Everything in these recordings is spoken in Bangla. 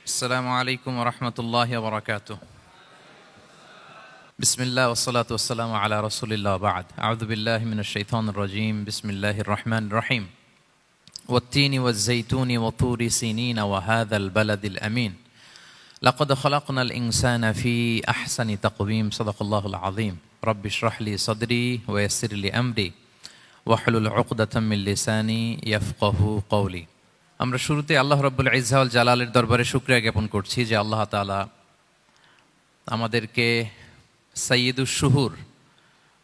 السلام عليكم ورحمة الله وبركاته. بسم الله والصلاة والسلام على رسول الله بعد. أعوذ بالله من الشيطان الرجيم. بسم الله الرحمن الرحيم. والتين والزيتون وطور سينين وهذا البلد الأمين لقد خلقنا الإنسان في أحسن تقويم. صدق الله العظيم. رب اشرح لي صدري ويسر لي أمري واحلل عقدة من لساني يفقه قولي. আমরা শুরুতে আল্লাহ রাব্বুল ইজ্জা ওয়াল জালালের দরবারে শুকরিয়া জ্ঞাপন করছি যে আল্লাহ তাআলা আমাদেরকে সাইয়্যিদুশ শুহুর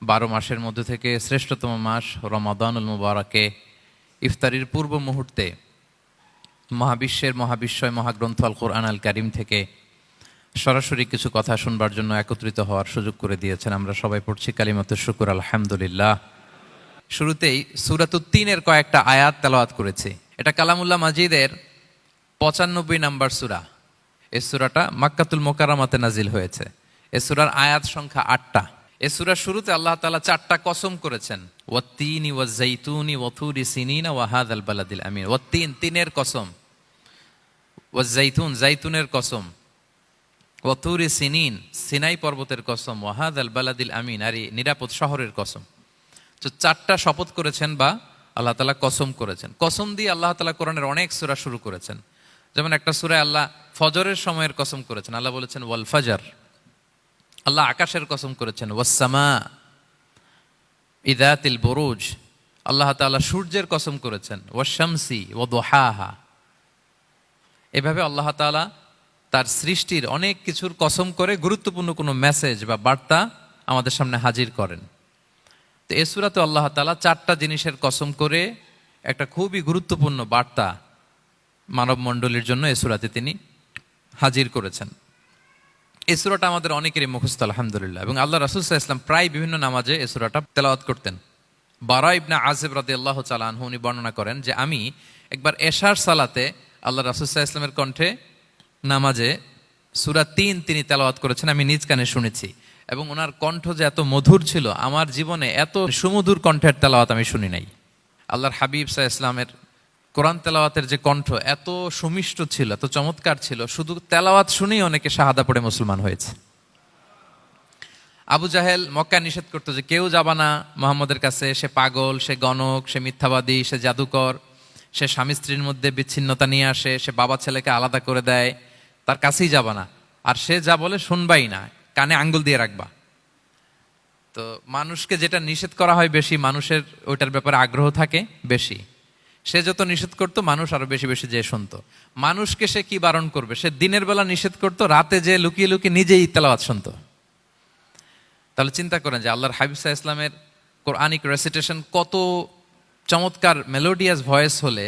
12 মাসের মধ্যে থেকে শ্রেষ্ঠতম মাস রমাদানুল মুবারাকে ইফতারির পূর্ব মুহূর্তে মহাবিশ্বের মহাবিশ্বয় মহাগ্রন্থ আল কোরআন আল কারীম থেকে সরাসরি কিছু কথা শুনবার জন্য একত্রিত হওয়ার সুযোগ করে দিয়েছেন। আমরা সবাই পড়ছি কালিমাতুশ শুকর আলহামদুলিল্লাহ। শুরুতেই সূরাতুত তিনের কয়েকটা আয়াত তেলাওয়াত করেছি। এটা কালামুল্লাহ মাজিদের 95 নম্বর সূরা। এই সূরাটা মক্কাতুল মুকাররমাতে নাজিল হয়েছে। এই সূরার আয়াত সংখ্যা 8টা। এই সূরার শুরুতে আল্লাহ তাআলা 4টা কসম করেছেন, ওয়াত-তিনি ওয়াজ-যাইতুনি ওয়া-তুরি সিনিনা ওয়া হাযাল বালাদিল আমিন। ওয়াত-তিন, তিনের কসম, ওয়াজ-যাইতুন, যাইতুনের কসম, ওয়া-তুরি সিনিন, সিনাই পর্বতের কসম, ওয়া হাযাল বালাদিল আমিন, আর এই নিরাপদ শহরের কসম। তো 4টা শপথ করেছেন বা আল্লাহ তাআলা কসম করেছেন। কসম দিয়ে আল্লাহ তাআলা কোরআনের অনেক সূরা শুরু করেছেন। যেমন একটা সূরায় আল্লাহ ফজরের সময়ের কসম করেছেন, আল্লাহ বলেছেন ওয়াল ফাজর। আল্লাহ আকাশের কসম করেছেন ওয়াস সামা ইযাতিল বুরুজ। আল্লাহ তাআলা সূর্যের কসম করেছেন ওয়াশ শামসি ওয়া দুহাহা। এভাবে আল্লাহ তাআলা তার সৃষ্টির অনেক কিছুর কসম করে গুরুত্বপূর্ণ কোনো মেসেজ বা বার্তা আমাদের সামনে হাজির করেন। তো এই সূরাতে আল্লাহ তাআলা 4টা জিনিসের কসম করে একটা খুবই গুরুত্বপূর্ণ বার্তা মানব মণ্ডলীর জন্য এই সূরাতে তিনি হাজির করেছেন। এই সূরাটা আমাদের অনেকেরই মুখস্থ আলহামদুলিল্লাহ, এবং আল্লাহ রাসূল সাল্লাল্লাহু আলাইহি ওয়াসাল্লাম প্রায় বিভিন্ন নামাজে এই সূরাটা তেলাওয়াত করতেন। বারা ইবনে আযিব রাদিয়াল্লাহু তাআলা আনহু উনি বর্ণনা করেন যে আমি একবার এশার সালাতে আল্লাহ রাসূল সাল্লাল্লাহু আলাইহি ওয়াসাল্লামের কণ্ঠে নামাজে সূরা 3 তিনি তেলাওয়াত করেছেন, আমি নিজ কানে শুনেছি। এবং ওনার কণ্ঠ যে এত মধুর ছিল, আমার জীবনে এত সুমধুর কণ্ঠের তেলাওয়াত আমি শুনি নাই। আল্লাহর হাবিব সাল্লাল্লাহু আলাইহি ওয়াসাল্লামের কোরআন তেলাওয়াতের যে কণ্ঠ এত সুমিষ্ট ছিল, এত চমৎকার ছিল, শুধু তেলাওয়াত শুনেই অনেকে শাহাদা পড়ে মুসলমান হয়েছে। আবু জাহেল মক্কায় নিষেধ করতো যে কেউ যাবা না মুহাম্মদের কাছে, সে পাগল, সে গণক, সে মিথ্যাবাদী, সে জাদুকর, সে স্বামী স্ত্রীর মধ্যে বিচ্ছিন্নতা নিয়ে আসে, সে বাবা ছেলেকে আলাদা করে দেয়, তার কাছেই যাবা না। আর সে যা বলে শুনবাই না, কানে আঙ্গুল দিয়ে রাখবা। তো মানুষকে যেটা নিষেধ করা হয় বেশি, মানুষের ওইটার ব্যাপারে আগ্রহ থাকে বেশি। সে যত নিষেধ করতো মানুষ আরো বেশি বেশি যে শুনতো। মানুষকে সে কি বারণ করবে, সে দিনের বেলা নিষেধ করতো, রাতে যে লুকিয়ে লুকিয়ে নিজেই তেলাওয়াত শুনতো। তাহলে চিন্তা করেন যে আল্লাহর হাবিব সাল্লাল্লাহু আলাইহি ওয়াসাল্লামের কোরআনিক রেসিটেশন কত চমৎকার মেলোডিয়াস ভয়েস হলে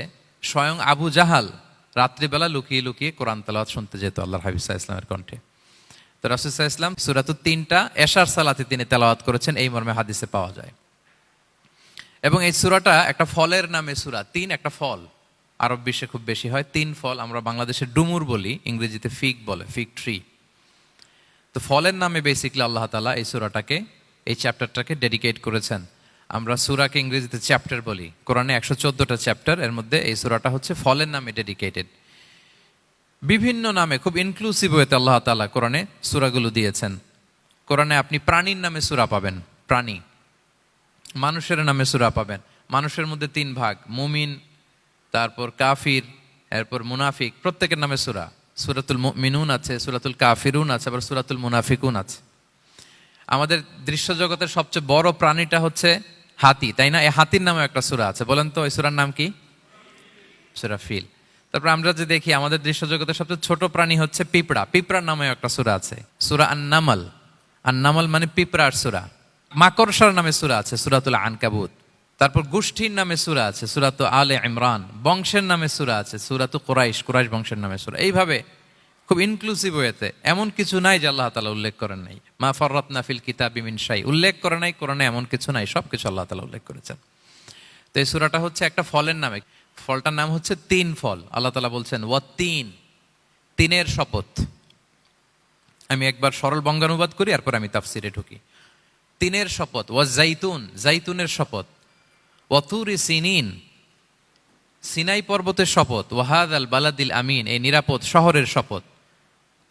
স্বয়ং আবু জাহাল রাত্রিবেলা লুকিয়ে লুকিয়ে কোরআন তেলাওয়াত শুনতে যেত আল্লাহর হাবিব সাল্লাল্লাহু আলাইহি ওয়াসাল্লামের কণ্ঠে। তো রাসূল সাল্লাল্লাহু আলাইহি ওয়াসাল্লাম সূরাতুত 3টা এশার সালাতে তিনি তেলাওয়াত করেছেন, এই মর্মে হাদিসে পাওয়া যায়। এবং এই সূরাটা একটা ফলের নামে সূরা। 3 একটা ফল, আরব বিশ্বে খুব বেশি হয় 3 ফল। আমরা বাংলাদেশে ডুমুর বলি, ইংরেজিতে ফিগ বলে, ফিগ ট্রি। তো ফলের নামে বেসিক্যালি আল্লাহ তাআলা এই সূরাটাকে, এই চ্যাপ্টারটাকে ডেডিকেট করেছেন। আমরা সূরাকে ইংরেজিতে চ্যাপ্টার বলি। কোরআনে 114টা চ্যাপ্টার, এর মধ্যে এই সূরাটা হচ্ছে ফলের নামে ডেডিকেটেড। বিভিন্ন নামে খুব ইনক্লুসিভ ওয়েতে আল্লাহ তাআলা কোরআনে সূরাগুলো দিয়েছেন। কোরআনে আপনি প্রাণীর নামে সূরা পাবেন, প্রাণী। মানুষের নামে সূরা পাবেন। মানুষের মধ্যে 3 ভাগ, মুমিন, তারপর কাফির, এরপর মুনাফিক। প্রত্যেকের নামে সূরা। সূরাতুল মুমিনুন আছে, সূরাতুল কাফিরুন আছে, আবার সূরাতুল মুনাফিকুন আছে। আমাদের দৃশ্য জগতের সবচেয়ে বড় প্রাণীটা হচ্ছে হাতি, তাই না? এই হাতির নামে একটা সূরা আছে। বলেন তো এই সূরার নাম কি? সূরা ফিল। তারপর আমরা যে দেখি আমাদের দৃশ্য জগতের সবচেয়ে ছোট প্রাণী হচ্ছে পিঁপড়া। পিঁপড়ার নামে একটা সূরা আছে, সূরা আন-নামল। আন-নামল মানে পিঁপড়ার সূরা। মাকড়সার নামে সূরা আছে, সূরাতুল আনকাবুত। তারপর গোষ্ঠীর নামে সূরা আছে, সূরাতুল আলে ইমরান। বংশের নামে সূরা আছে, সূরাতুল কুরাইশ, কুরাইশ বংশের নামে সূরা। এইভাবে খুব ইনক্লুসিভ ওয়েতে, এমন কিছু নাই যে আল্লাহ তাআলা উল্লেখ করেন নাই। মা ফাররাতনা ফিল কিতাবি মিন শাই, উল্লেখ করে নাই কোরআনে এমন কিছু নাই, সবকিছু আল্লাহ তাআলা উল্লেখ করেছেন। তো এই সূরাটা হচ্ছে একটা ফলের নামে। ফলটার নাম হচ্ছে 3 ফল। আল্লাহ তাআলা বলছেন ওয়াত-তিন, তিনের শপথ। আমি একবার সরল বঙ্গানুবাদ করি, এরপর আমি তাফসিরে ঢুকি। 3-এর শপথ, ওয়াজ-যাইতুন, যাইতুনের শপথ, ওয়াতুরি সিনিন, সিনাই পর্বতের শপথ, ওয়াহাদাল বালাদিল আমিন, এই নিরাপদ শহরের শপথ।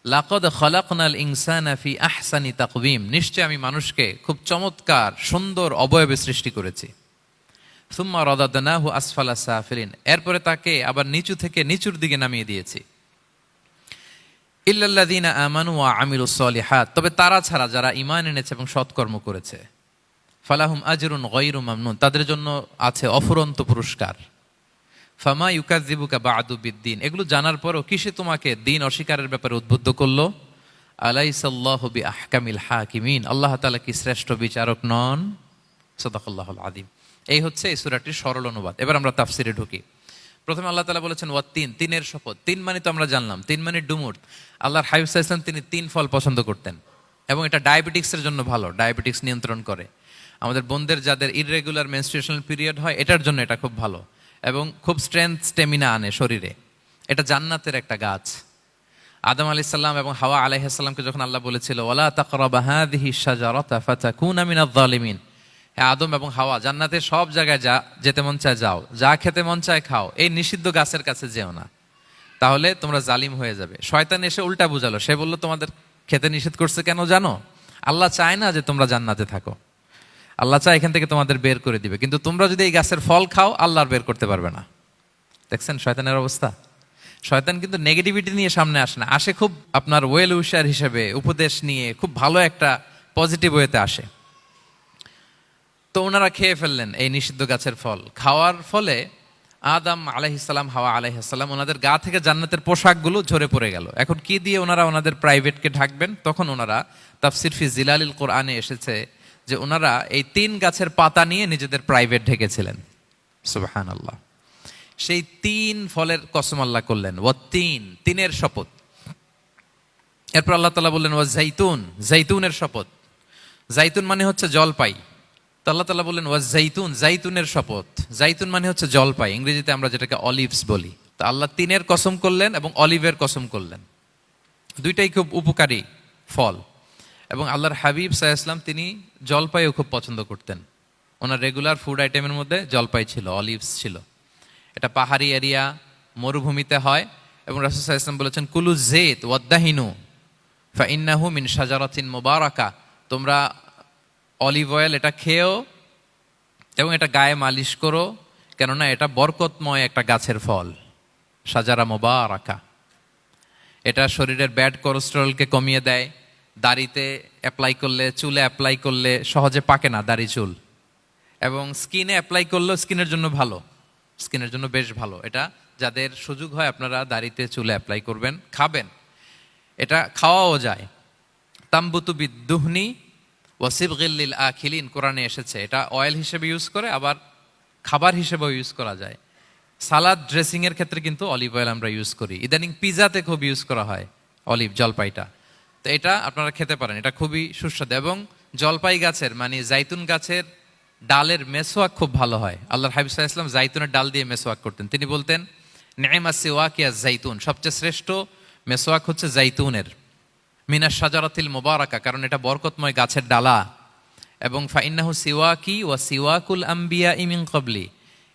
লাকদ খলাকনাল ইনসানা ফি আহসানি তাকওয়িম, নিশ্চয় আমি মানুষকে খুব চমৎকার সুন্দর অবয়বে সৃষ্টি করেছি। সুম্মা রাদাদনাহু আসফালা সাফিলিন, এরপরে তাকে আবার নিচু থেকে নিচুর দিকে নামিয়ে দিয়েছি। ইল্লাল্লাযীনা আমানু ওয়া আমিলুস সলিহাত, তবে তারা ছাড়া যারা ঈমান এনেছে এবং সৎকর্ম করেছে। ফালাহুম আজরুন গায়রু মামনুন, তাদের জন্য আছে অফুরন্ত পুরস্কার। ফামা ইউকাযযিবুকা বা'দু বিদ্দিন, এগুলো জানার পরও কিসে তোমাকে দিন অস্বীকারের ব্যাপারে উদ্বুদ্ধ করলো? আলাইসাল্লাহু বিআহকামিল হাকিমিন, আল্লাহ তাআলা কি শ্রেষ্ঠ বিচারক নন? সাদাকাল্লাহুল আযীম। এই হচ্ছে এই সূরাটির সরল অনুবাদ। এবার আমরা তাফসিরে ঢুকি। প্রথমে আল্লাহ তাআলা বলেছেন ওয়াত্তিন, তিনের শপথ। তিন মানে তো আমরা জানলাম, তিন মানে ডুমুর। আল্লাহর হাবিব সাল্লাল্লাহু আলাইহি ওয়াসাল্লাম তিনি তিন ফল পছন্দ করতেন এবং এটা ডায়াবেটিক্সের জন্য ভালো, ডায়াবেটিক্স নিয়ন্ত্রণ করে। আমাদের বোনদের যাদের ইররেগুলার মেনস্ট্রুয়েশনাল পিরিয়ড হয়, এটার জন্য এটা খুব ভালো এবং খুব স্ট্রেংথ স্টেমিনা আনে শরীরে। এটা জান্নাতের একটা গাছ। আদম আলাইহিস সালাম এবং হাওয়া আলাইহিস সালামকে যখন আল্লাহ বলেছিল ওয়ালা তাকরাবা হাযিহিশ শাজারাতা ফাতাকুনা মিনায যালিমিন, হে আদম এবং হাওয়া, জান্নাতের সব জায়গায় যা যেতে মন চায় যাও, যা খেতে মন চায় খাও, এই নিষিদ্ধ গাছের কাছে যেও না, তাহলে তোমরা জালিম হয়ে যাবে। শয়তান এসে উল্টা বুঝালো, সে বলল তোমাদের খেতে নিষেধ করছে কেন জানো? আল্লাহ চায় না যে তোমরা জান্নাতে থাকো, আল্লাহ চায় এখান থেকে তোমাদের বের করে দিবে, কিন্তু তোমরা যদি এই গাছের ফল খাও আল্লাহ আর বের করতে পারবে না। দেখছেন শয়তানের অবস্থা? শয়তান কিন্তু নেগেটিভিটি নিয়ে সামনে আসে না, আসে খুব আপনার ওয়েল উইশার হিসেবে, উপদেশ নিয়ে খুব ভালো একটা পজিটিভ ওয়েতে আসে। তো ওনারা খেয়ে ফেললেন এই নিষিদ্ধ গাছের ফল। খাওয়ার ফলে আদম আলাইহিস সালাম, হাওয়া আলাইহিস সালাম, ওনাদের গা থেকে জান্নাতের পোশাকগুলো ঝরে পড়ে গেল। এখন কি দিয়ে ওনারা ওনাদের প্রাইভেটকে ঢাকবেন? তখন ওনারা তাফসির ফি জিলালিল কোরআনে এসেছে যে ওনারা এই তিন গাছের পাতা নিয়ে নিজেদের প্রাইভেট ঢেকেছিলেন। সুবহানাল্লাহ। সেই তিন ফলের কসম আল্লাহ করলেন, ওয়াত্তিন, তিনের শপথ। এরপর আল্লাহ তাআলা বললেন ওয়া জাইতুন, জাইতুনের শপথ। জাইতুন মানে হচ্ছে জলপাই। তো আল্লাহ তাআলা বললেন ওয়া জাইতুন, জাইতুনের শপথ। জাইতুন মানে হচ্ছে জলপাই, ইংরেজিতে আমরা যেটাকে অলিভস বলি। তো আল্লাহ তিনের কসম করলেন এবং অলিভের কসম করলেন। দুইটাই খুব উপকারী ফল এবং আল্লাহর হাবিব সাল্লাল্লাহু আলাইহি ওয়াসাল্লাম তিনি জলপাইও খুব পছন্দ করতেন। ওনার রেগুলার ফুড আইটেমের মধ্যে জলপাই ছিল, অলিভস ছিল। এটা পাহাড়ি এরিয়া, মরুভূমিতে হয় এবং রাসূল সাল্লাল্লাহু আলাইহি ওয়াসাল্লাম বলেছেন কুলু যাইত ওয়াদাহিনু ফাইন্নাহু মিন শাজারাতিন মুবারাকা, তোমরা অলিভ অয়েল এটা খেও এবং এটা গায়ে মালিশ করো, কেননা এটা বরকতময় একটা গাছের ফল, শাজারা মুবারাকা। এটা শরীরের ব্যাড কোলেস্টেরলকে কমিয়ে দেয়। দাড়িতে অ্যাপ্লাই করলে, চুলে অ্যাপ্লাই করলে সহজে পাকে না দাড়ি চুল, এবং স্কিনে অ্যাপ্লাই করলেও স্কিনের জন্য ভালো, স্কিনের জন্য বেশ ভালো। এটা যাদের সুযোগ হয় আপনারা দাড়িতে চুলে অ্যাপ্লাই করবেন, খাবেন। এটা খাওয়াও যায়। তাম্বুতু বিদ্দুহনি ওয়াসিবগিল লিল আখিলিন, কোরআনে এসেছে। এটা অয়েল হিসেবে ইউজ করে, আবার খাবার হিসেবেও ইউজ করা যায়। সালাদ ড্রেসিং এর ক্ষেত্রে কিন্তু অলিভ অয়েল আমরা ইউজ করি। ইদানিং পিজাতে খুব ইউজ করা হয় অলিভ, জলপাইটা। তো এটা আপনারা খেতে পারেন, এটা খুবই সুস্বাদু। এবং জলপাই গাছের মানে জাইতুন গাছের ডালের মেসোয়াক খুব ভালো হয়। আল্লাহর হাবিব সাল্লাল্লাহু আলাইহি ওয়াসাল্লাম জাইতুনের ডাল দিয়ে মেসোয়াক করতেন। তিনি বলতেন নি'মাস সিওয়াকিয়া জাইতুন, সবচেয়ে শ্রেষ্ঠ মেসোয়াক হচ্ছে জাইতুনের। মিনাশ শাজারাতিল মুবারাকা, কারণ এটা বরকতময় গাছের ডালা। এবং ফাইন্নাহু সিওয়াকি ওয়া সিওয়াকুল আম্বিয়া মিন ক্বাবলি,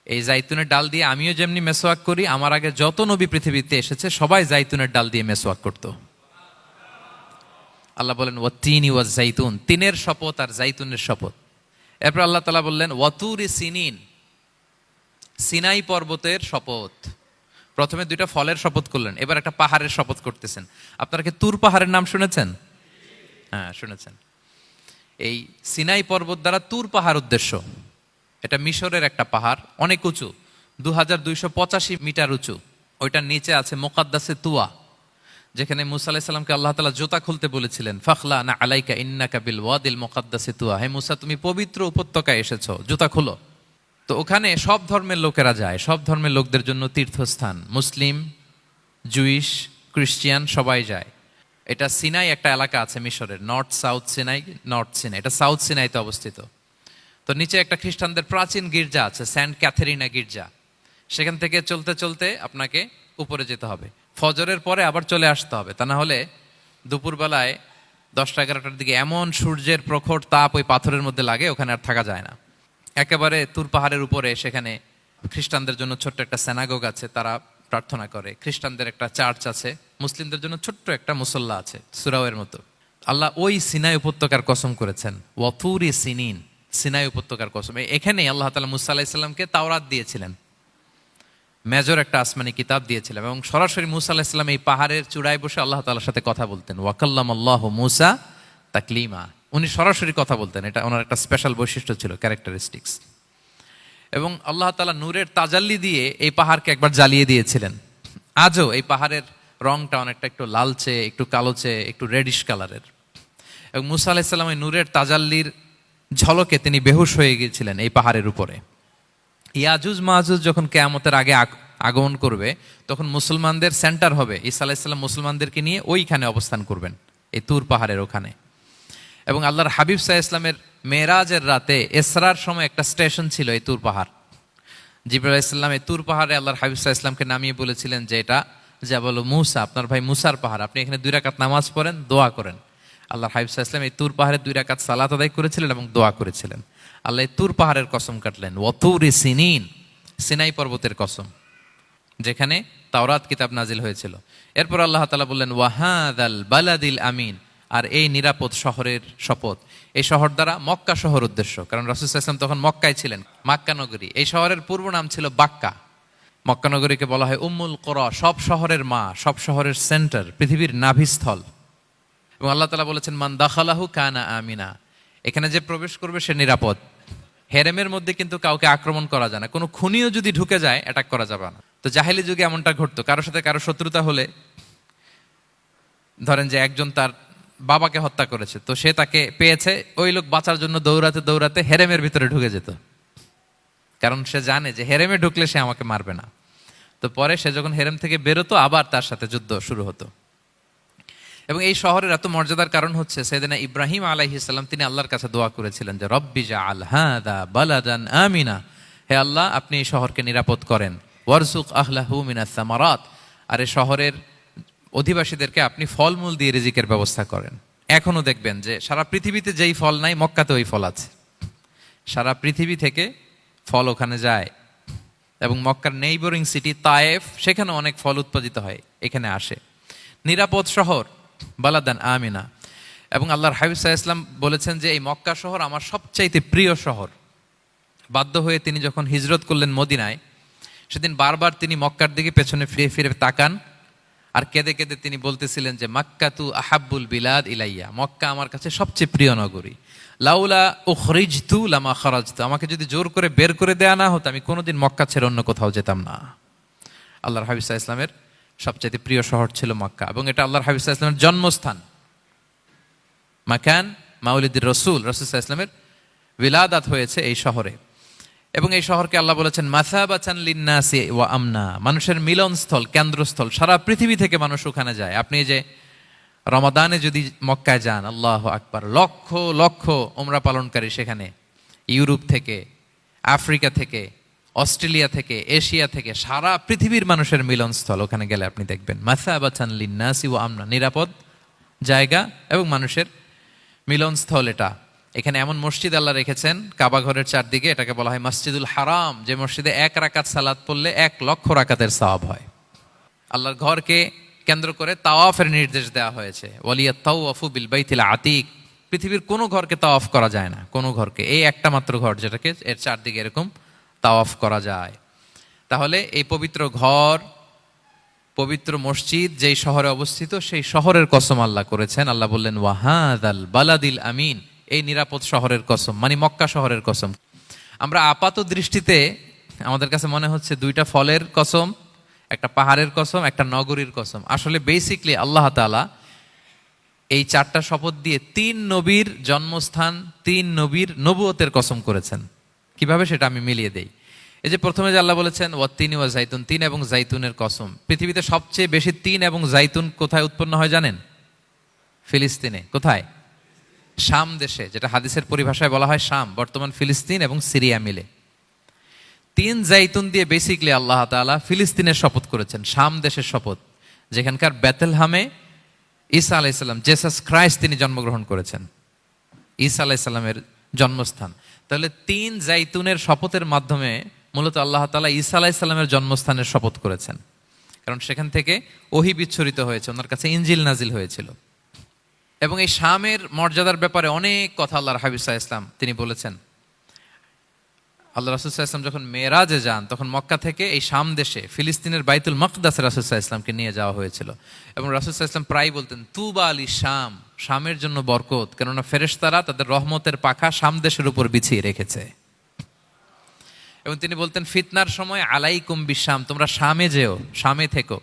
এই জাইতুনের ডাল দিয়ে আমিও যেমনি মেসোয়াক করি, আমার আগে যত নবী পৃথিবীতে এসেছে সবাই জাইতুনের ডাল দিয়ে মেসোয়াক করতো। আল্লাহ বলেন ওয়াত্তিনি ওয়াজ জাইতুন, তিনের শপথ আর জাইতুনের শপথ। এরপর আল্লাহ তাআলা বললেন ওয়াতুরি সিনিন, সিনাই পর্বতের শপথ। প্রথমে দুইটা ফলের শপথ করলেন, এবার একটা পাহাড়ের শপথ করতেছেন। আপনারা কি তুর পাহাড়ের নাম শুনেছেন? হ্যাঁ শুনেছেন। এই সিনাই পর্বত দ্বারা তুর পাহাড় উদ্দেশ্য। এটা মিশরের একটা পাহাড়, অনেক উঁচু, 2285 মিটার উঁচু। ওইটার নিচে আছে মুকাদ্দাসে তুয়া, যেখানে মুসা আলাইহিস সালামকে আল্লাহ তাআলা জুতা খুলতে বলেছিলেন। ফাখলা না আলাইকা ইন্নাকা বিল ওয়াদিল মুকাদ্দাসি তুয়া, হে মুসা তুমি পবিত্র উপত্যকায় এসেছো, জুতা খুলো। তো ওখানে সব ধর্মের লোকেরা যায়, সব ধর্মের লোকদের জন্য তীর্থস্থান। মুসলিম, জুইশ, খ্রিস্টিয়ান সবাই যায়। এটা সিনাই একটা এলাকা আছে মিশরের, north south Sinai, north Sinai, এটা সাউথ সিনাইতে অবস্থিত। তো নিচে একটা খ্রিস্টানদের প্রাচীন গির্জা আছে, সেন্ট ক্যাথেরিনা গির্জা। সেখান থেকে চলতে চলতে আপনাকে উপরে যেতে হবে, ফজরের পরে আবার চলে আসতে হবে, তা না হলে দুপুরবেলায় 10টা-11টার দিকে এমন সূর্যের প্রখর তাপ ওই পাথরের মধ্যে লাগে, ওখানে আর থাকা যায় না। একেবারে তুর পাহাড়ের উপরে সেখানে খ্রিস্টানদের জন্য ছোট্ট একটা স্যানাগোগ আছে, তারা প্রার্থনা করে। খ্রিস্টানদের একটা চার্চ আছে, মুসলিমদের জন্য ছোট্ট একটা মুসল্লা আছে সুরাওয়ের মতো। আল্লাহ ওই সিনাই উপত্যকার কসম করেছেন, ওয়াতুরি সিনিন, সিনাই উপত্যকার কসম। এখানে আল্লাহ তাআলা মুসা আলাইহিস সালামকে তাওরাত দিয়েছিলেন, মেজর একটা আসমানি কিতাব দিয়েছিলেন, এবং সরাসরি মুসা আলাইহিস সালাম এই পাহাড়ের চূড়ায় বসে আল্লাহ তাআলার সাথে কথা বলতেন। ওয়াকাল্লামাল্লাহু মুসা তাকলিমা, উনি সরাসরি কথা বলতেন, এটা ওনার একটা স্পেশাল বৈশিষ্ট্য ছিল, ক্যারেক্টারিস্টিক্স। এবং আল্লাহ তাআলা নূরের তাজাল্লি দিয়ে এই পাহাড়কে একবার জ্বালিয়ে দিয়েছিলেন। আজও এই পাহাড়ের রংটা অনেকটা একটু লালচে, একটু কালোচে, একটু রেডিশ কালারের। এবং মুসা আলাইহিস সালাম এই নূরের তাজাল্লির ঝলকে তিনি বেহুশ হয়ে গিয়েছিলেন এই পাহাড়ের উপরে। ইয়াজুজ মাহাজুজ যখন কিয়ামতের আগে আগমন করবে, তখন মুসলমানদের সেন্টার হবে। ঈসা আলাইহিস সালাম মুসলমানদেরকে নিয়ে ওইখানে অবস্থান করবেন, এই তুর পাহাড়ের ওখানে। এবং আল্লাহর হাবিব সাল্লাল্লাহু আলাইহি ওয়াসাল্লামের মেরাজের রাতে ইসরার সময় একটা স্টেশন ছিল এই তুর পাহাড়। জিবরাইল আলাইহিস সালাম এই তুর পাহাড়ে আল্লাহর হাবিব সাল্লাল্লাহু আলাইহি ওয়াসাল্লামকে নামিয়ে বলেছিলেন যে এটা জাবাল মুসা, আপনার ভাই মুসার পাহাড়, আপনি এখানে 2 রাকাত নামাজ পড়েন, দোয়া করেন। আল্লাহর হাবিব সাল্লাল্লাহু আলাইহি ওয়াসাল্লাম এই তুর পাহাড়ে 2 রাকাত সালাত আদায় করেছিলেন এবং দোয়া করেছিলেন। আল্লাহ এই তুর পাহাড়ের কসম কাটলেন, ওয়াতুরি সিনিন, সিনাই পর্বতের কসম, যেখানে তাওরাত কিতাব নাজিল হয়েছিল। এরপর আল্লাহ তাআলা বললেন, ওয়াহাদাল বালাদিল আমিন, আর এই নিরাপদ শহরের শপথ। এই শহর দ্বারা মক্কা শহর উদ্দেশ্য, কারণ রাসূল সাল্লাল্লাহু আলাইহি ওয়াসাল্লাম তখন মক্কায় ছিলেন, মক্কা নগরী। এই শহরের পূর্ব নাম ছিল বাক্কা। মক্কা নগরীকে বলা হয় উম্মুল কুরা, সব শহরের মা, সব শহরের সেন্টার, পৃথিবীর নাভিস্থল। এবং আল্লাহ তাআলা বলেছেন, মান দাখালাহু কানা আমিনা, এখানে যে প্রবেশ করবে সে নিরাপদ। হেরেমের মধ্যে কিন্তু কাউকে আক্রমণ করা যায় না, কোনো খুনিও যদি ঢুকে যায় অ্যাটাক করা যাবে না। তো জাহেলি যুগে এমনটা ঘটতো, কারোর সাথে কারো শত্রুতা হলে, ধরেন যে একজন তার বাবাকে হত্যা করেছে, তো সে তাকে পেয়েছে, ওই লোক বাঁচার জন্য দৌড়াতে দৌড়াতে হেরেমের ভিতরে ঢুকে যেত, কারণ সে জানে যে হেরেমে ঢুকলে সে আমাকে মারবে না। তো পরে সে যখন হেরেম থেকে বেরোতো, আবার তার সাথে যুদ্ধ শুরু হতো। এবং এই শহরের এত মর্যাদার কারণ হচ্ছে, সাইয়েদনা ইব্রাহিম আলাইহিস সালাম তিনি আল্লাহর কাছে দোয়া করেছিলেন যে রব্বি জাআল হাযা বালাদান আমিনা, হে আল্লাহ আপনি এই শহরকে নিরাপদ করেন, ওয়ারযুক আহলাহু মিনাস সামারাত, আর এই শহরের অধিবাসীদেরকে আপনি ফলমূল দিয়ে রিজিকের ব্যবস্থা করেন। এখনো দেখবেন যে সারা পৃথিবীতে যেই ফল নাই, মক্কাতে ওই ফল আছে। সারা পৃথিবী থেকে ফল ওখানে যায়। এবং মক্কার নেইবরিং সিটি তায়েফ, সেখানে অনেক ফল উৎপাদিত হয়, এখানে আসে। নিরাপদ শহর, বালাদান আমিনা। এবং আল্লাহর হাবিব সাল্লাল্লাহু আলাইহি ওয়াসাল্লাম বলেছেন যে এই মক্কা শহর আমার সবচাইতে প্রিয় শহর। বাধ্য হয়ে তিনি যখন হিজরত করলেন মদিনায়, সেদিন বারবার তিনি মক্কার দিকে পেছনে ফিরে ফিরে তাকান, আর কেঁদে কেঁদে তিনি বলতেছিলেন যে মাক্কাতু আহাব্বুল বিলাদ ইলাইয়া, মক্কা আমার কাছে সবচেয়ে প্রিয় নগরী। লাউলা উখরিজতু লামা খারাজতু, আমাকে যদি জোর করে বের করে দেয়া না হতো, আমি কোনোদিন মক্কা ছেড়ে অন্য কোথাও যেতাম না। আল্লাহর হাবিব সাল্লাল্লাহু আলাইহি ওয়াসাল্লামের সবচেয়ে প্রিয় শহর ছিল মক্কা, এবং এটা আল্লাহর হাবিব সাল্লাল্লাহু আলাইহি ওয়াসাল্লামের জন্মস্থান, মাকান মাউলিদির রাসূল। রাসূল সাল্লাল্লাহু আলাইহি ওয়াসাল্লামের বিলাদাত হয়েছে এই শহরে। এবং এই শহরকে আল্লাহ বলেছেন মাসাবাতান লিন্নাসি ওয়া আমনা, মানুষের মিলনস্থল, কেন্দ্রস্থল। সারা পৃথিবী থেকে মানুষ ওখানে যায়। আপনি যে রমাদানে যদি মক্কায় যান, আল্লাহু আকবার, লক্ষ লক্ষ উমরা পালনকারী সেখানে, ইউরোপ থেকে, আফ্রিকা থেকে, অস্ট্রেলিয়া থেকে, এশিয়া থেকে, সারা পৃথিবীর মানুষের মিলনস্থল। ওখানে গেলে আপনি দেখবেন মাসাবাতান লিন্নাসি ওয়া আমনা, নিরাপদ জায়গা এবং মানুষের মিলনস্থল এটা। এখানে এমন মসজিদ আল্লাহ রেখেছেন কাবা ঘরের চারদিকে, এটাকে বলা হয় মসজিদুল হারাম, যে মসজিদে 1 রাকাত সালাত পড়লে 1 লক্ষ রাকাতের সওয়াব হয়। আল্লাহর ঘরকে কেন্দ্র করে তাওয়াফের নির্দেশ দেওয়া হয়েছে, ওয়ালিয়াত তাওয়াফু বিল বাইতিল আতিক। পৃথিবীর কোনো ঘরকে তাওয়াফ করা যায় না, কোনো ঘরকে, এই একটা মাত্র ঘর যেটাকে এর চারদিকে এরকম তাওয়াফ করা যায়। তাহলে এই পবিত্র ঘর, পবিত্র মসজিদ যেই শহরে অবস্থিত, সেই শহরের কসম আল্লাহ করেছেন। আল্লাহ বললেন ওয়াহাদাল বালাদিল আমিন, এই নিরাপদ শহরের কসম, মানে মক্কা শহরের কসম। আমরা আপাত দৃষ্টিতে আমাদের কাছে মনে হচ্ছে 2টা ফলের কসম, একটা পাহাড়ের কসম, একটা নগরীর কসম। আসলে বেসিকলি আল্লাহ তাআলা এই 4টা শপথ দিয়ে 3 নবীর জন্মস্থান, 3 নবীর নবুয়তের কসম করেছেন। কিভাবে সেটা আমি মিলিয়ে দেই। এই যে প্রথমে যে আল্লাহ বলেছেন ওয়াত্তিনি ওয়া জাইতুন, 3 এবং জাইতুনের কসম। পৃথিবীতে সবচেয়ে বেশি 3 এবং জাইতুন কোথায় উৎপন্ন হয় জানেন? ফিলিস্তিনে। কোথায়? শাম দেশে, যেটা হাদিসের পরিভাষায় বলা হয় শাম, বর্তমান ফিলিস্তিন এবং সিরিয়া মিলে। 3 জাইতুন দিয়ে বেসিকলি আল্লাহ তাআলা ফিলিস্তিনের শপথ করেছেন, শাম দেশের শপথ, যেখানকার বেথলহামে ঈসা আলাইহিস সালাম, জেসাস ক্রাইস্ট, তিনি জন্মগ্রহণ করেছেন, ঈসা আলাইহিস সালামের জন্মস্থান। তাহলে 3 জাইতুনের শপথের মাধ্যমে মূলত আল্লাহ তাআলা ঈসা আলাইহিস সালামের জন্মস্থানের শপথ করেছেন, কারণ সেখান থেকে ওহী বিচ্ছুরিত হয়েছে, ওনার কাছে ইনজিল নাজিল হয়েছিল। এবং এই শামের মর্যাদার ব্যাপারে অনেক কথা আল্লাহর হাবিব সাল্লাল্লাহু আলাইহি ওয়াসাল্লাম তিনি বলেছেন। আল্লাহ রাসূল সাল্লাল্লাহু আলাইহি ওয়াসাল্লাম যখন মেরাজে যান, তখন মক্কা থেকে এই শাম দেশে ফিলিস্তিনের বাইতুল মাকদাসে রাসূল সাল্লাল্লাহু আলাইহি ওয়াসাল্লামকে নিয়ে যাওয়া হয়েছিল। এবং রাসূল সাল্লাল্লাহু আলাইহি ওয়াসাল্লাম প্রায় বলতেন, তুবা আলী শাম, শামের জন্য বরকত, কেননা ফেরেশতারা তাদের রহমতের পাখা শাম দেশের উপর বিছিয়ে রেখেছে। এবং তিনি বলতেন, ফিতনার সময় আলাইকুম বিশাম, তোমরা শামে যেও, শামে থেকো।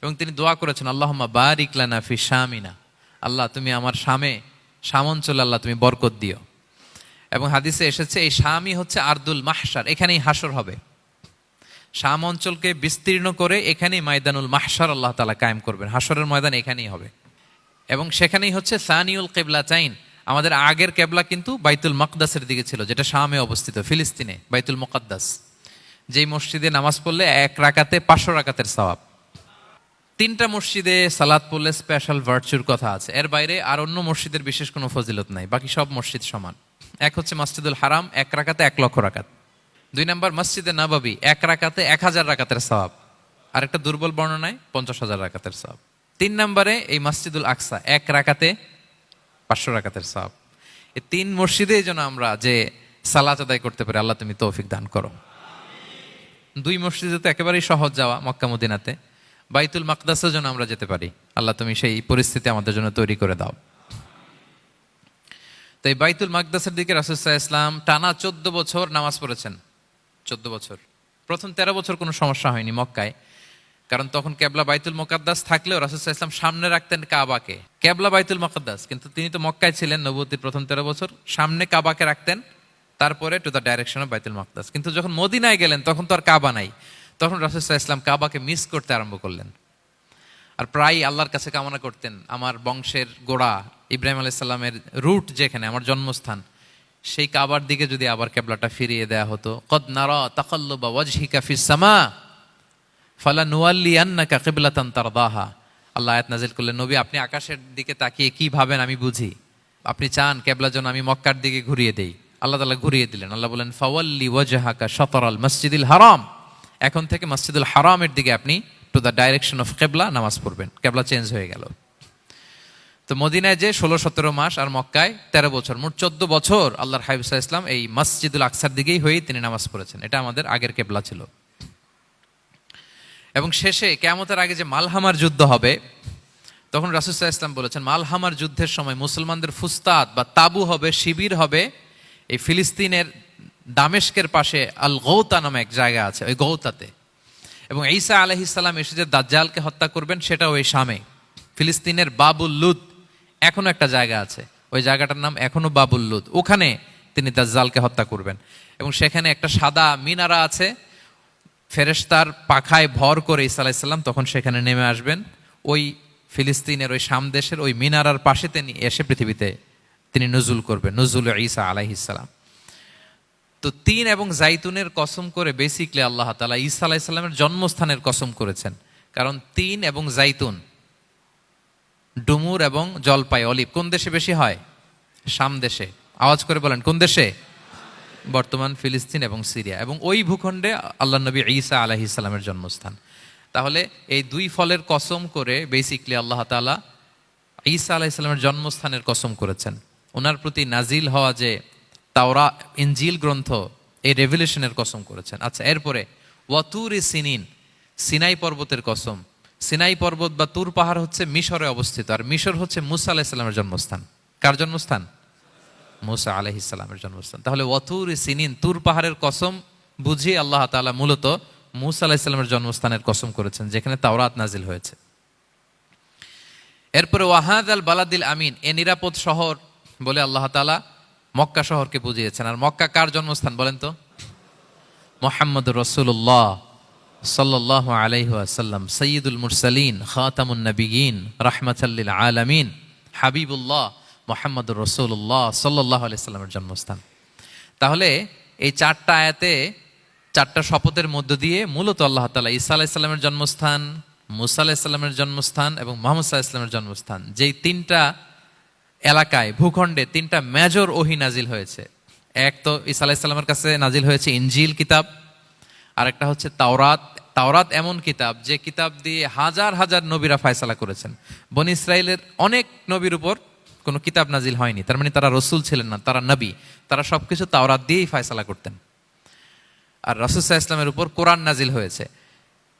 এবং তিনি দোয়া করেছেন, আল্লাহুম্মা বারিক লানা ফি শামিনা, আল্লাহ তুমি আমার শাম অঞ্চলে আল্লাহ তুমি বরকত দিও। এবং হাদিসে এসেছে এই শামই হচ্ছে আরদুল মাহশার, এখানেই হাসর হবে। শাম অঞ্চলকে বিস্তীর্ণ করে এখানেই ময়দানুল মাহশার আল্লাহ তাআলা কায়েম করবেন, হাসরের ময়দান এখানেই হবে। এবং সেখানেই হচ্ছে সানিউল কিবলাতাইন, আমাদের আগের কেবলা কিন্তু বাইতুল মাকদাসের দিকে ছিল, যেটা শামে অবস্থিত, ফিলিস্তিনে বাইতুল মুকাদ্দাস, যেই মসজিদে নামাজ পড়লে 1 রাকাতে 500 রাকাতের সওয়াব। 3টা মসজিদে সালাত পড়লে স্পেশাল ভার্চুর কথা আছে, এর বাইরে আর অন্য মসজিদের বিশেষ কোনো ফজিলত নাই, বাকি সব মসজিদ সমান। এক হচ্ছে মসজিদুল হারাম, 1 রাকাতে 1 লক্ষ রাকাত। 2 নম্বর মসজিদে নববী, 1 রাকাতে 1000 রাকাতের সওয়াব। আর একটা দুর্বল বর্ণনায় 50,000 রাকাতের সওয়াব। 3 নম্বরে এই মসজিদুল আকসা, 1 রাকাতে 500 রাকাতের সওয়াব। এই 3 মসজিদেই যেন আমরা যে সালাত আদায় করতে পারি, আল্লাহ তুমি তৌফিক দান করো। 2 মসজিদে তো একেবারেই সহজ যাওয়া, মক্কা মদিনাতে। বাইতুল মাকদাসের জন্য আমরা যেতে পারি, আল্লাহ তুমি সেই পরিস্থিতি আমাদের জন্য তৈরি করে দাও। তো এই বাইতুল মাকদাসের দিকে রাসূল সাল্লাল্লাহু আলাইহি ওয়াসাল্লাম টানা 14 বছর নামাজ পড়েছেন। 14 বছর। প্রথম 13 বছর কোনো সমস্যা হয়নি মক্কায়, কারণ তখন কেবলা বাইতুল মুকাদ্দাস থাকলেও রাসূল সাল্লাল্লাহু আলাইহি ওয়াসাল্লাম সামনে রাখতেন কাবাকে। কেবলা বাইতুল মুকাদ্দাস, কিন্তু তিনি তো মক্কায় ছিলেন নবুয়তির প্রথম 13 বছর, সামনে কাবাকে রাখতেন, তারপরে টু দ্য ডাইরেকশন অফ বাইতুল মুকাদ্দাস। কিন্তু যখন মদিনায় গেলেন তখন তো আর কাবা নাই, তখন রাসূল সাল্লাল্লাহু আলাইহি ওয়াসাল্লাম কাবাকে মিস করতে আরম্ভ করলেন। আর প্রায় আল্লাহর কাছে কামনা করতেন, আমার বংশের গোড়া ইব্রাহিম আলাইহিস সালামের রুট যেখানে, আমার জন্মস্থান, সেই কাবার দিকে যদি আবার কেবলাটা ফিরিয়ে দেয়া হতো। কদ নারা তাকাল্লুবা ওয়াজহিকা ফিস সামা ফালানুওয়াল্লিয়ান্নাকা কিবলাতান তারদাহা। আল্লাহ আয়াত নাযিল করলেন, নবী আপনি আকাশের দিকে তাকিয়ে কি ভাবেন আমি বুঝি, আপনি চান কেবলা যেন আমি মক্কার দিকে ঘুরিয়ে দেই। আল্লাহ তাআলা ঘুরিয়ে দিলেন। আল্লাহ বলেন, ফাওয়াল্লি ওয়াজহাকা শাতরাল মসজিদিল হারাম, এখন থেকে মসজিদুল হারামের দিকে আপনি টু দ্য ডাইরেকশন অফ কেবলা নামাজ পড়বেন। কেবলা চেঞ্জ হয়ে গেল। তো মদিনায় যে 16-17 মাস, আর মক্কায় 13 বছর, মোট 14 বছর আল্লাহর হাবিব সাল্লাল্লাহু আলাইহি ওয়াসাল্লাম এই মসজিদুল আকসার দিকেই হয়েই তিনি নামাজ পড়েছেন। এটা আমাদের আগের কেবলা ছিল। এবং শেষে কিয়ামতের আগে যে মালহামার যুদ্ধ হবে, তখন রাসূল সাল্লাল্লাহু আলাইহি ওয়াসাল্লাম বলেছেন, মালহামার যুদ্ধের সময় মুসলমানদের ফুস্তাদ বা তাবু হবে, শিবির হবে এই ফিলিস্তিনের দামেস্কের পাশে আল গৌতা নামে এক জায়গা আছে, ওই গৌতাতে। এবং ঈসা আলাইহিস সালাম এসে যে দাজ্জালকে হত্যা করবেন, সেটাও এই শামে। ফিলিস্তিনের বাবুল লুদ এখনো একটা জায়গা আছে, ওই জায়গাটার নাম এখনো বাবুল লুদ, ওখানে তিনি দাজ্জালকে হত্যা করবেন। এবং সেখানে একটা সাদা মিনারা আছে, ফেরেশতার পাখায় ভর করে ঈসা আলাইহিস সালাম তখন সেখানে নেমে আসবেন। ওই ফিলিস্তিনের ওই শাম দেশের ওই মিনারার পাশে তিনি এসে পৃথিবীতে তিনি নুজুল করবেন, নুজুল ঈসা আলাইহিস সালাম। তো 3 এবং জাইতুনের কসম করে বেসিকলি আল্লাহ তাআলা ঈসা আলাইহিস সালামের জন্মস্থানের কসম করেছেন, কারণ 3 এবং জাইতুন, ডুমুর এবং জলপাই, অলিভ কোন দেশে বেশি হয়? শাম দেশে। আওয়াজ করে বলেন কোন দেশে? বর্তমান ফিলিস্তিন এবং সিরিয়া। এবং ওই ভূখণ্ডে আল্লাহ নবী ঈসা আলাইহিস সালামের জন্মস্থান। তাহলে এই 2 ফলের কসম করে বেসিকলি আল্লাহ তাআলা ঈসা আলাইহিস সালামের জন্মস্থানের কসম করেছেন। ওনার প্রতি নাজিল হওয়া যে তাওরাত ইনজিল গ্রন্থ, এই রেভেলেশনের কসম করেছেন। আচ্ছা, এরপরে ওয়াতুরি সিনিন, সিনাই পর্বতের কসম। সিনাই পর্বত বা তুর পাহাড় হচ্ছে মিশরে অবস্থিত, আর মিশর হচ্ছে মুসা আলাইহিস সালামের জন্মস্থান। কার জন্মস্থান? মুসা আলাইহিস সালামের জন্মস্থান। তাহলে ওয়াতুরি সিনিন, তুর পাহাড়ের কসম বুঝিয়ে আল্লাহ তাআলা মূলত মুসা আলাইহিস সালামের জন্মস্থানের কসম করেছেন, যেখানে তাওরাত নাজিল হয়েছে। এরপরে ওয়াহাদাল বালাদিল আমিন, এ নিরাপদ শহর বলে আল্লাহ তাআলা মক্কা শহরকে বুঝিয়েছেন। আর মক্কা কার জন্মস্থান বলেন তো? মুহাম্মদুর রাসূলুল্লাহ সাল্লাল্লাহু আলাইহি ওয়াসাল্লাম, সাইয়্যিদুল মুরসালিন, খাতামুন নবিয়্যিন, রাহমাতাল লিল আলামিন, হাবিবুল্লাহ মুহাম্মদুর রাসূলুল্লাহ সাল্লাল্লাহু আলাইহি ওয়াসাল্লামের জন্মস্থান। তাহলে এই 4টা আয়াতে 4টা শপথের মধ্য দিয়ে মূলত আল্লাহ তাআলা ঈসা আলাইহিস সালামের জন্মস্থান, মুসা আলাইহিস সালামের জন্মস্থান এবং মুহাম্মদ সাল্লাল্লাহু আলাইহি ওয়াসাল্লামের জন্মস্থান, যেই 3টা এলাকায়, ভূখণ্ডে 3টা মেজর ওহী নাজিল হয়েছে। এক তো ঈসা আলাইহিস সালামের কাছে নাজিল হয়েছে ইনজিল কিতাব, আর একটা হচ্ছে তাওরাত। তাওরাত এমন কিতাব যে কিতাব দিয়ে হাজার হাজার নবীরা ফয়সালা করেছেন। বনি ইসরায়েলের অনেক নবীর উপর কোনো কিতাব নাজিল হয়নি, তার মানে তারা রসুল ছিলেন না, তারা নবী। তারা সবকিছু তাওরাত দিয়েই ফয়সালা করতেন। আর রাসূল সাল্লাল্লাহু আলাইহি ওয়াসাল্লামের উপর কোরআন নাজিল হয়েছে।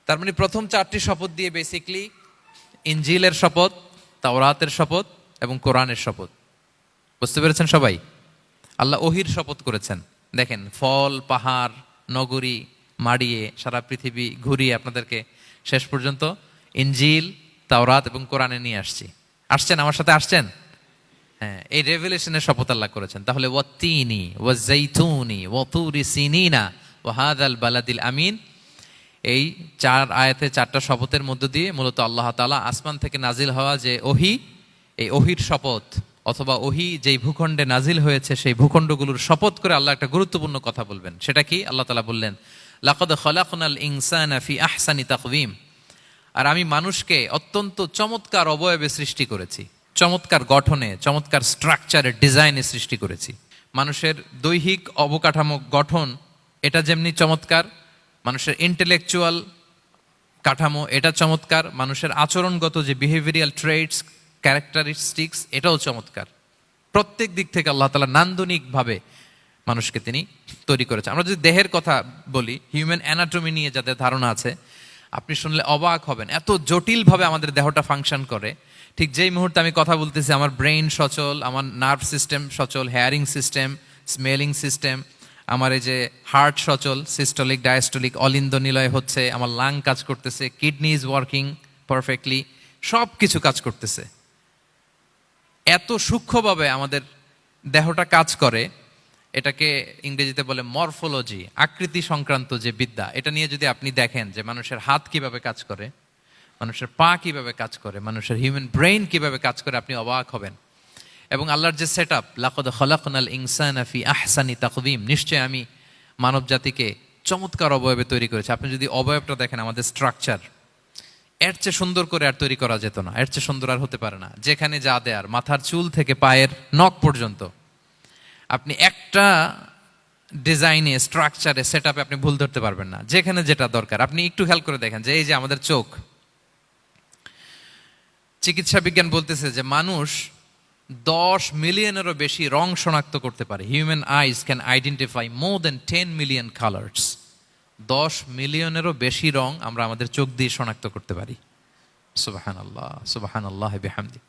তার মানে প্রথম চারটি শপথ দিয়ে বেসিকলি ইনজিলের শপথ, তাওরাতের শপথ এবং কোরআনের শপথ। বুঝতে পেরেছেন সবাই? আল্লাহ ওহির শপথ করেছেন। দেখেন, ফল, পাহাড়, নগরী মাড়িয়ে সারা পৃথিবী ঘুরিয়ে আপনাদেরকে শেষ পর্যন্ত ইনজিল, তাওরাত এবং কোরআনে নিয়ে আসছেন আমার সাথে আসছেন। হ্যাঁ, এই রেভেলেশনের শপথ আল্লাহ করেছেন। তাহলে ওয়াত্তিনি ওয়াজাইতুনি ওয়াতুরি সিনিনা ওয়া হাযাল বালাদিল আমিন, এই চার আয়াতে চারটা শপথের মধ্য দিয়ে মূলত আল্লাহ তাআলা আসমান থেকে নাজিল হওয়া যে ওহী, এই ওহির শপথ অথবা ওহী যেই ভূখণ্ডে নাজিল হয়েছে সেই ভূখণ্ডগুলোর শপথ করে আল্লাহ একটা গুরুত্বপূর্ণ কথা বলবেন। সেটা কি? আল্লাহ তাআলা বললেন, লাকাদ খালাকনাল ইনসানা ফি আহসানি তাকওয়িম, আর আমি মানুষকে অত্যন্ত চমৎকার অবয়বে সৃষ্টি করেছি, চমৎকার গঠনে, চমৎকার স্ট্রাকচারের ডিজাইনে সৃষ্টি করেছি। মানুষের দৈহিক অবকাঠামো গঠন এটা যেমনি চমৎকার, মানুষের ইন্টেলেকচুয়াল কাঠামো এটা চমৎকার, মানুষের আচরণগত যে বিহেভিয়ারাল ট্রেটস, ক্যারেক্টারিস্টিক্স এটাও চমৎকার। প্রত্যেক দিক থেকে আল্লাহ তাআলা নান্দনিকভাবে মানুষকে তিনি তৈরি করেছেন। আমরা যদি দেহের কথা বলি, হিউম্যান অ্যানাটমি নিয়ে যাদের ধারণা আছে, আপনি শুনলে অবাক হবেন এত জটিলভাবে আমাদের দেহটা ফাংশন করে। ঠিক যেই মুহূর্তে আমি কথা বলতেছি আমার ব্রেইন সচল, আমার নার্ভ সিস্টেম সচল, হেয়ারিং সিস্টেম, স্মেলিং সিস্টেম, আমার এই যে হার্ট সচল, সিস্টোলিক ডায়াস্টোলিক অলিন্দ নিলয় হচ্ছে, আমার লাং কাজ করতেছে, কিডনি ইজ ওয়ার্কিং পারফেক্টলি, সব কিছু কাজ করতেছে। এত সূক্ষ্মভাবে আমাদের দেহটা কাজ করে, এটাকে ইংরেজিতে বলে মরফোলজি, আকৃতি সংক্রান্ত যে বিদ্যা। এটা নিয়ে যদি আপনি দেখেন যে মানুষের হাত কিভাবে কাজ করে, মানুষের পা কিভাবে কাজ করে, মানুষের হিউম্যান ব্রেইন কিভাবে কাজ করে, আপনি অবাক হবেন। এবং আল্লাহর যে সেট আপ, লাকাদ খালাকনাল ইনসানা ফি আহসানি তাকওয়িম, নিশ্চয় আমি মানব জাতিকে চমৎকার অবয়বে তৈরি করেছি। আপনি যদি অবয়বটা দেখেন, আমাদের স্ট্রাকচার এর চেয়ে সুন্দর করে আর তৈরি করা যেত না, এর চেয়ে সুন্দর আর হতে পারে না। যেখানে যা দেয়ার, মাথার চুল থেকে পায়ের নখ পর্যন্ত, আপনি একটা ডিজাইনে, স্ট্রাকচারে, সেট আপে আপনি ভুল ধরতে পারবেন না। যেখানে যেটা দরকার, আপনি একটু খেয়াল করে দেখেন যে এই যে আমাদের চোখ, চিকিৎসা বিজ্ঞান বলতেছে যে মানুষ 10 মিলিয়নেরও বেশি রং শনাক্ত করতে পারে। Human eyes can identify more than 10 million colours. 10 মিলিয়নেরও বেশি রং আমরা আমাদের চোখ দিয়ে শনাক্ত করতে পারি। সুবহানাল্লাহ, সুবহানাল্লাহ বিহামদি।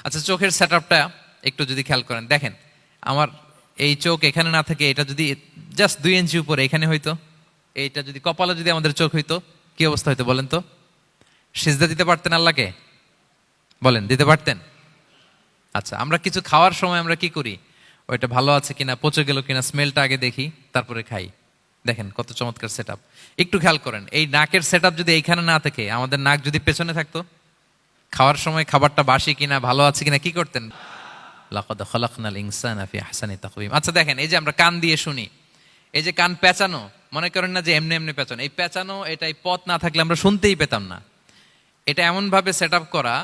আচ্ছা, চোখের সেট আপটা একটু যদি খেয়াল করেন, দেখেন আমার এই চোখ এখানে না থাকে, এটা যদি জাস্ট 2 ইঞ্চি উপরে এখানে হইতো, এইটা যদি কপালে যদি আমাদের চোখ হইতো, কি অবস্থা হইতো বলেন তো? সিজদা দিতে পারতেন আল্লাহকে? বলেন, দিতে পারতেন? আচ্ছা, আমরা কিছু খাওয়ার সময় আমরা কি করি? ওইটা ভালো আছে কিনা, পচে গেল কিনা, স্মেলটা আগে দেখি, তারপরে খাই। দেখেন কত চমৎকার সেট আপ। একটু খেয়াল করেন, এই নাকের সেট আপ যদি এইখানে না থাকে, আমাদের নাক যদি পেছনে থাকতো, খাওয়ার সময় খাবারটা বাসি কিনা, ভালো আছে কিনা কি করতেন? লাকাদ খালাকনাল ইনসানা ফি আহসানি তাকওয়িম। আচ্ছা দেখেন, এই যে আমরা কান দিয়ে শুনি, এই যে কান পেঁচানো, মনে করেন না যে এমনি এমনি পেঁচানো, এই পেঁচানো, এটাই পথ না থাকলে আমরা শুনতেই পেতাম না। এটা এমনভাবে সেট আপ করা,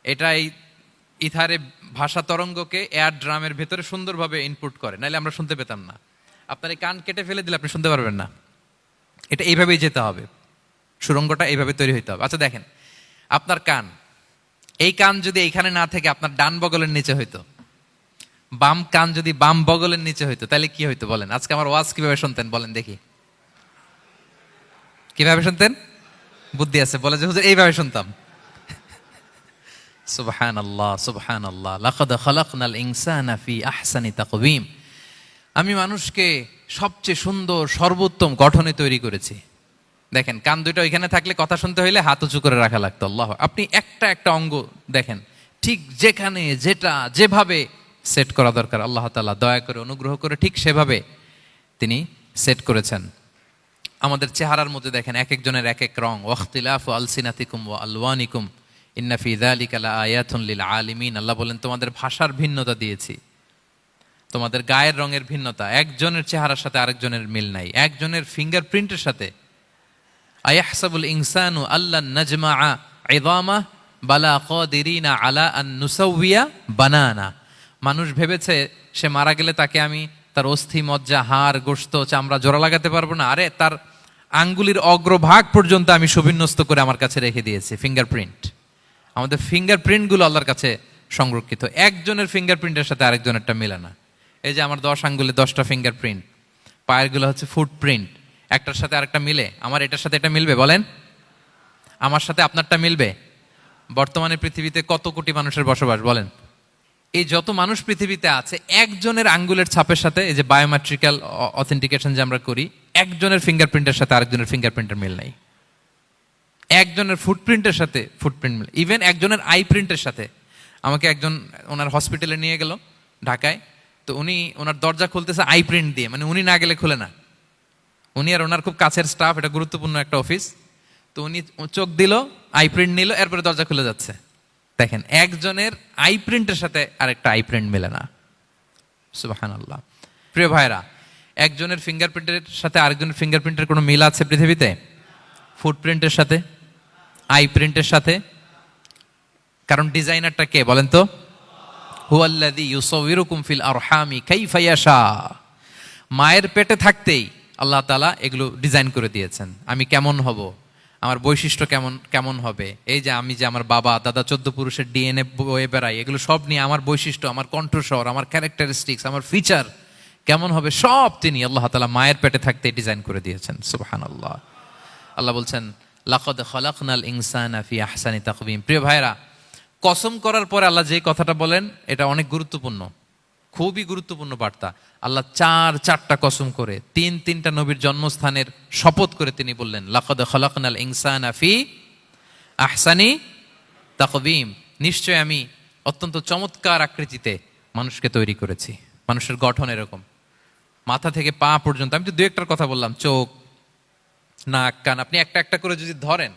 এটাই ইথারে ভাষা তরঙ্গকে এয়ার ড্রামের ভেতরে সুন্দরভাবে ইনপুট করে, নাহলে আমরা শুনতে পেতাম না। আপনার এই কান কেটে ফেলে দিলে আপনি শুনতে পারবেন না। এটা এইভাবেই যেতে হবে, সুরঙ্গটা এইভাবে তৈরি হইতে হবে। আচ্ছা দেখেন, আপনার কান, এই কান যদি এইখানে না থেকে আপনার ডান বগলের নিচে হইতো, বাম কান যদি বাম বগলের নিচে হইতো, তাহলে কি হইতো বলেন? আজকে আমার ওয়াজ কিভাবে শুনতেন বলেন দেখি? কিভাবে শুনতেন? বুদ্ধি আছে বলে যে হুজুর এইভাবে শুনতাম। সুবহানাল্লাহ, সুবহানাল্লাহ। লাকাদ খালাকনাল ইনসানা ফি আহসানি তাকওয়িম, আমি মানুষকে সবচেয়ে সুন্দর সর্বোত্তম গঠনে তৈরি করেছি। দেখেন, কান দুটো ওইখানে থাকলে কথা শুনতে হইলে হাত উঁচু করে রাখা লাগতো। আল্লাহ, আপনি একটা একটা অঙ্গ দেখেন, ঠিক যেখানে যেটা যেভাবে সেট করা দরকার, আল্লাহ তাআলা দয়া করে অনুগ্রহ করে ঠিক সেভাবে তিনি সেট করেছেন। আমাদের চেহারার মধ্যে দেখেন এক একজনের এক এক রং। ওয়াখতিলাফু আলসিনাতিকুম ওয়া আলওয়ানিকুম ইন্না ফি যালিকা লাআয়াতুন লিল আলিমিন। আল্লাহ বলেন, তোমাদের ভাষার ভিন্নতা দিয়েছি, তোমাদের গায়ের রঙের ভিন্নতা, একজনের চেহারার সাথে আরেকজনের মিল নাই, একজনের ফিঙ্গারপ্রিন্টের সাথে। আয়াহসাবুল ইনসানু আল্লান নাজমাআ ইযামা বালা কাদিরিনা আলা আন নুসাউইয়া বানানা। মানুষ ভেবেছে সে মারা গেলে তাকে আমি তার অস্থি, মজ্জা, হাড়, গোশত, চামড়া জোড়া লাগাতে পারবো না। আরে তার আঙ্গুলির অগ্রভাগ পর্যন্ত আমি সুবিন্যস্ত করে আমার কাছে রেখে দিয়েছি ফিঙ্গারপ্রিন্ট। আমাদের ফিঙ্গারপ্রিন্টগুলো আল্লাহর কাছে সংরক্ষিত। একজনের ফিঙ্গারপ্রিন্টের সাথে আরেকজনেরটা মিলে না। এই যে আমার 10 আঙ্গুলে 10টা ফিঙ্গারপ্রিন্ট, পায়েরগুলো হচ্ছে ফুটপ্রিন্ট, একটার সাথে আরেকটা মিলে? আমার এটার সাথে এটা মিলবে বলেন? আমার সাথে আপনারটা মিলবে? বর্তমানে পৃথিবীতে কত কোটি মানুষের বসবাস বলেন? এই যত মানুষ পৃথিবীতে আছে, একজনের আঙ্গুলের ছাপের সাথে, এই যে বায়োমেট্রিক্যাল অথেন্টিকেশন যে আমরা করি, একজনের ফিঙ্গারপ্রিন্টের সাথে আরেকজনের ফিঙ্গারপ্রিন্টের মিল নাই। একজনের ফুটপ্রিন্টের সাথে ফুটপ্রিন্ট মিল, ইভেন একজনের আই প্রিন্টের সাথে। আমাকে একজন ওনার হসপিটালে নিয়ে গেল ঢাকায়, তো উনি ওনার দরজা খুলতেছে আই প্রিন্ট দিয়ে, মানে উনি না গেলে খুলে না। উনি আর ওনার খুব কাছের স্টাফ, এটা গুরুত্বপূর্ণ একটা অফিস, তো উনি চোখ দিল, আই প্রিন্ট নিল, এরপরে দরজা খুলে যাচ্ছে। দেখেন, একজনের আই প্রিন্টের সাথে আরেকটা আই প্রিন্ট মেলে না। সুবহানাল্লাহ। প্রিয় ভাইরা, একজনের ফিঙ্গারপ্রিন্টের সাথে আরেকজনের ফিঙ্গারপ্রিন্টের কোনো মিল আছে পৃথিবীতে? ফুটপ্রিন্টের সাথে, আই প্রিন্টের সাথে? কারণ ডিজাইনারটা কে বলেন তো? হুয়াল্লাযী ইউসাউবিরুকুম ফিল আরহামি কাইফা ইয়াশা। মায়ের পেটে থাকতেই আল্লাহ তাআলা এগুলো ডিজাইন করে দিয়েছেন। আমি কেমন হব, আমার বৈশিষ্ট্য কেমন কেমন হবে, এই যে আমি যে আমার বাবা দাদা 14 পুরুষের ডিএনএ বয়ে বেড়াই, এগুলো সব নিয়ে আমার বৈশিষ্ট্য, আমার কণ্ঠস্বর, আমার ক্যারেক্টারিস্টিক্স, আমার ফিচার কেমন হবে, সব তিনি আল্লাহ তাআলা মায়ের পেটে থাকতেই ডিজাইন করে দিয়েছেন। সুবহানাল্লাহ। আল্লাহ বলছেন লাকাদ খালাকনাল ইনসানা ফি আহসানি তাকওয়িম। প্রিয় ভাইরা, কসম করার পরে আল্লাহ যে কথাটা বলেন, এটা অনেক গুরুত্বপূর্ণ, খুবই গুরুত্বপূর্ণ বার্তা। আল্লাহ চারটা কসম করে, তিনটা নবীর জন্মস্থানের শপথ করে তিনি বললেন লাকাদ খালাকনাল ইনসানা ফি আহসানি তাকওয়িম। নিশ্চয় আমি অত্যন্ত চমৎকার আকৃতিতে মানুষকে তৈরি করেছি। মানুষের গঠন এরকম, মাথা থেকে পা পর্যন্ত। আমি তো দু একটার কথা বললাম, চোখ, নাক, কান। আপনি একটা একটা করে যদি ধরেন,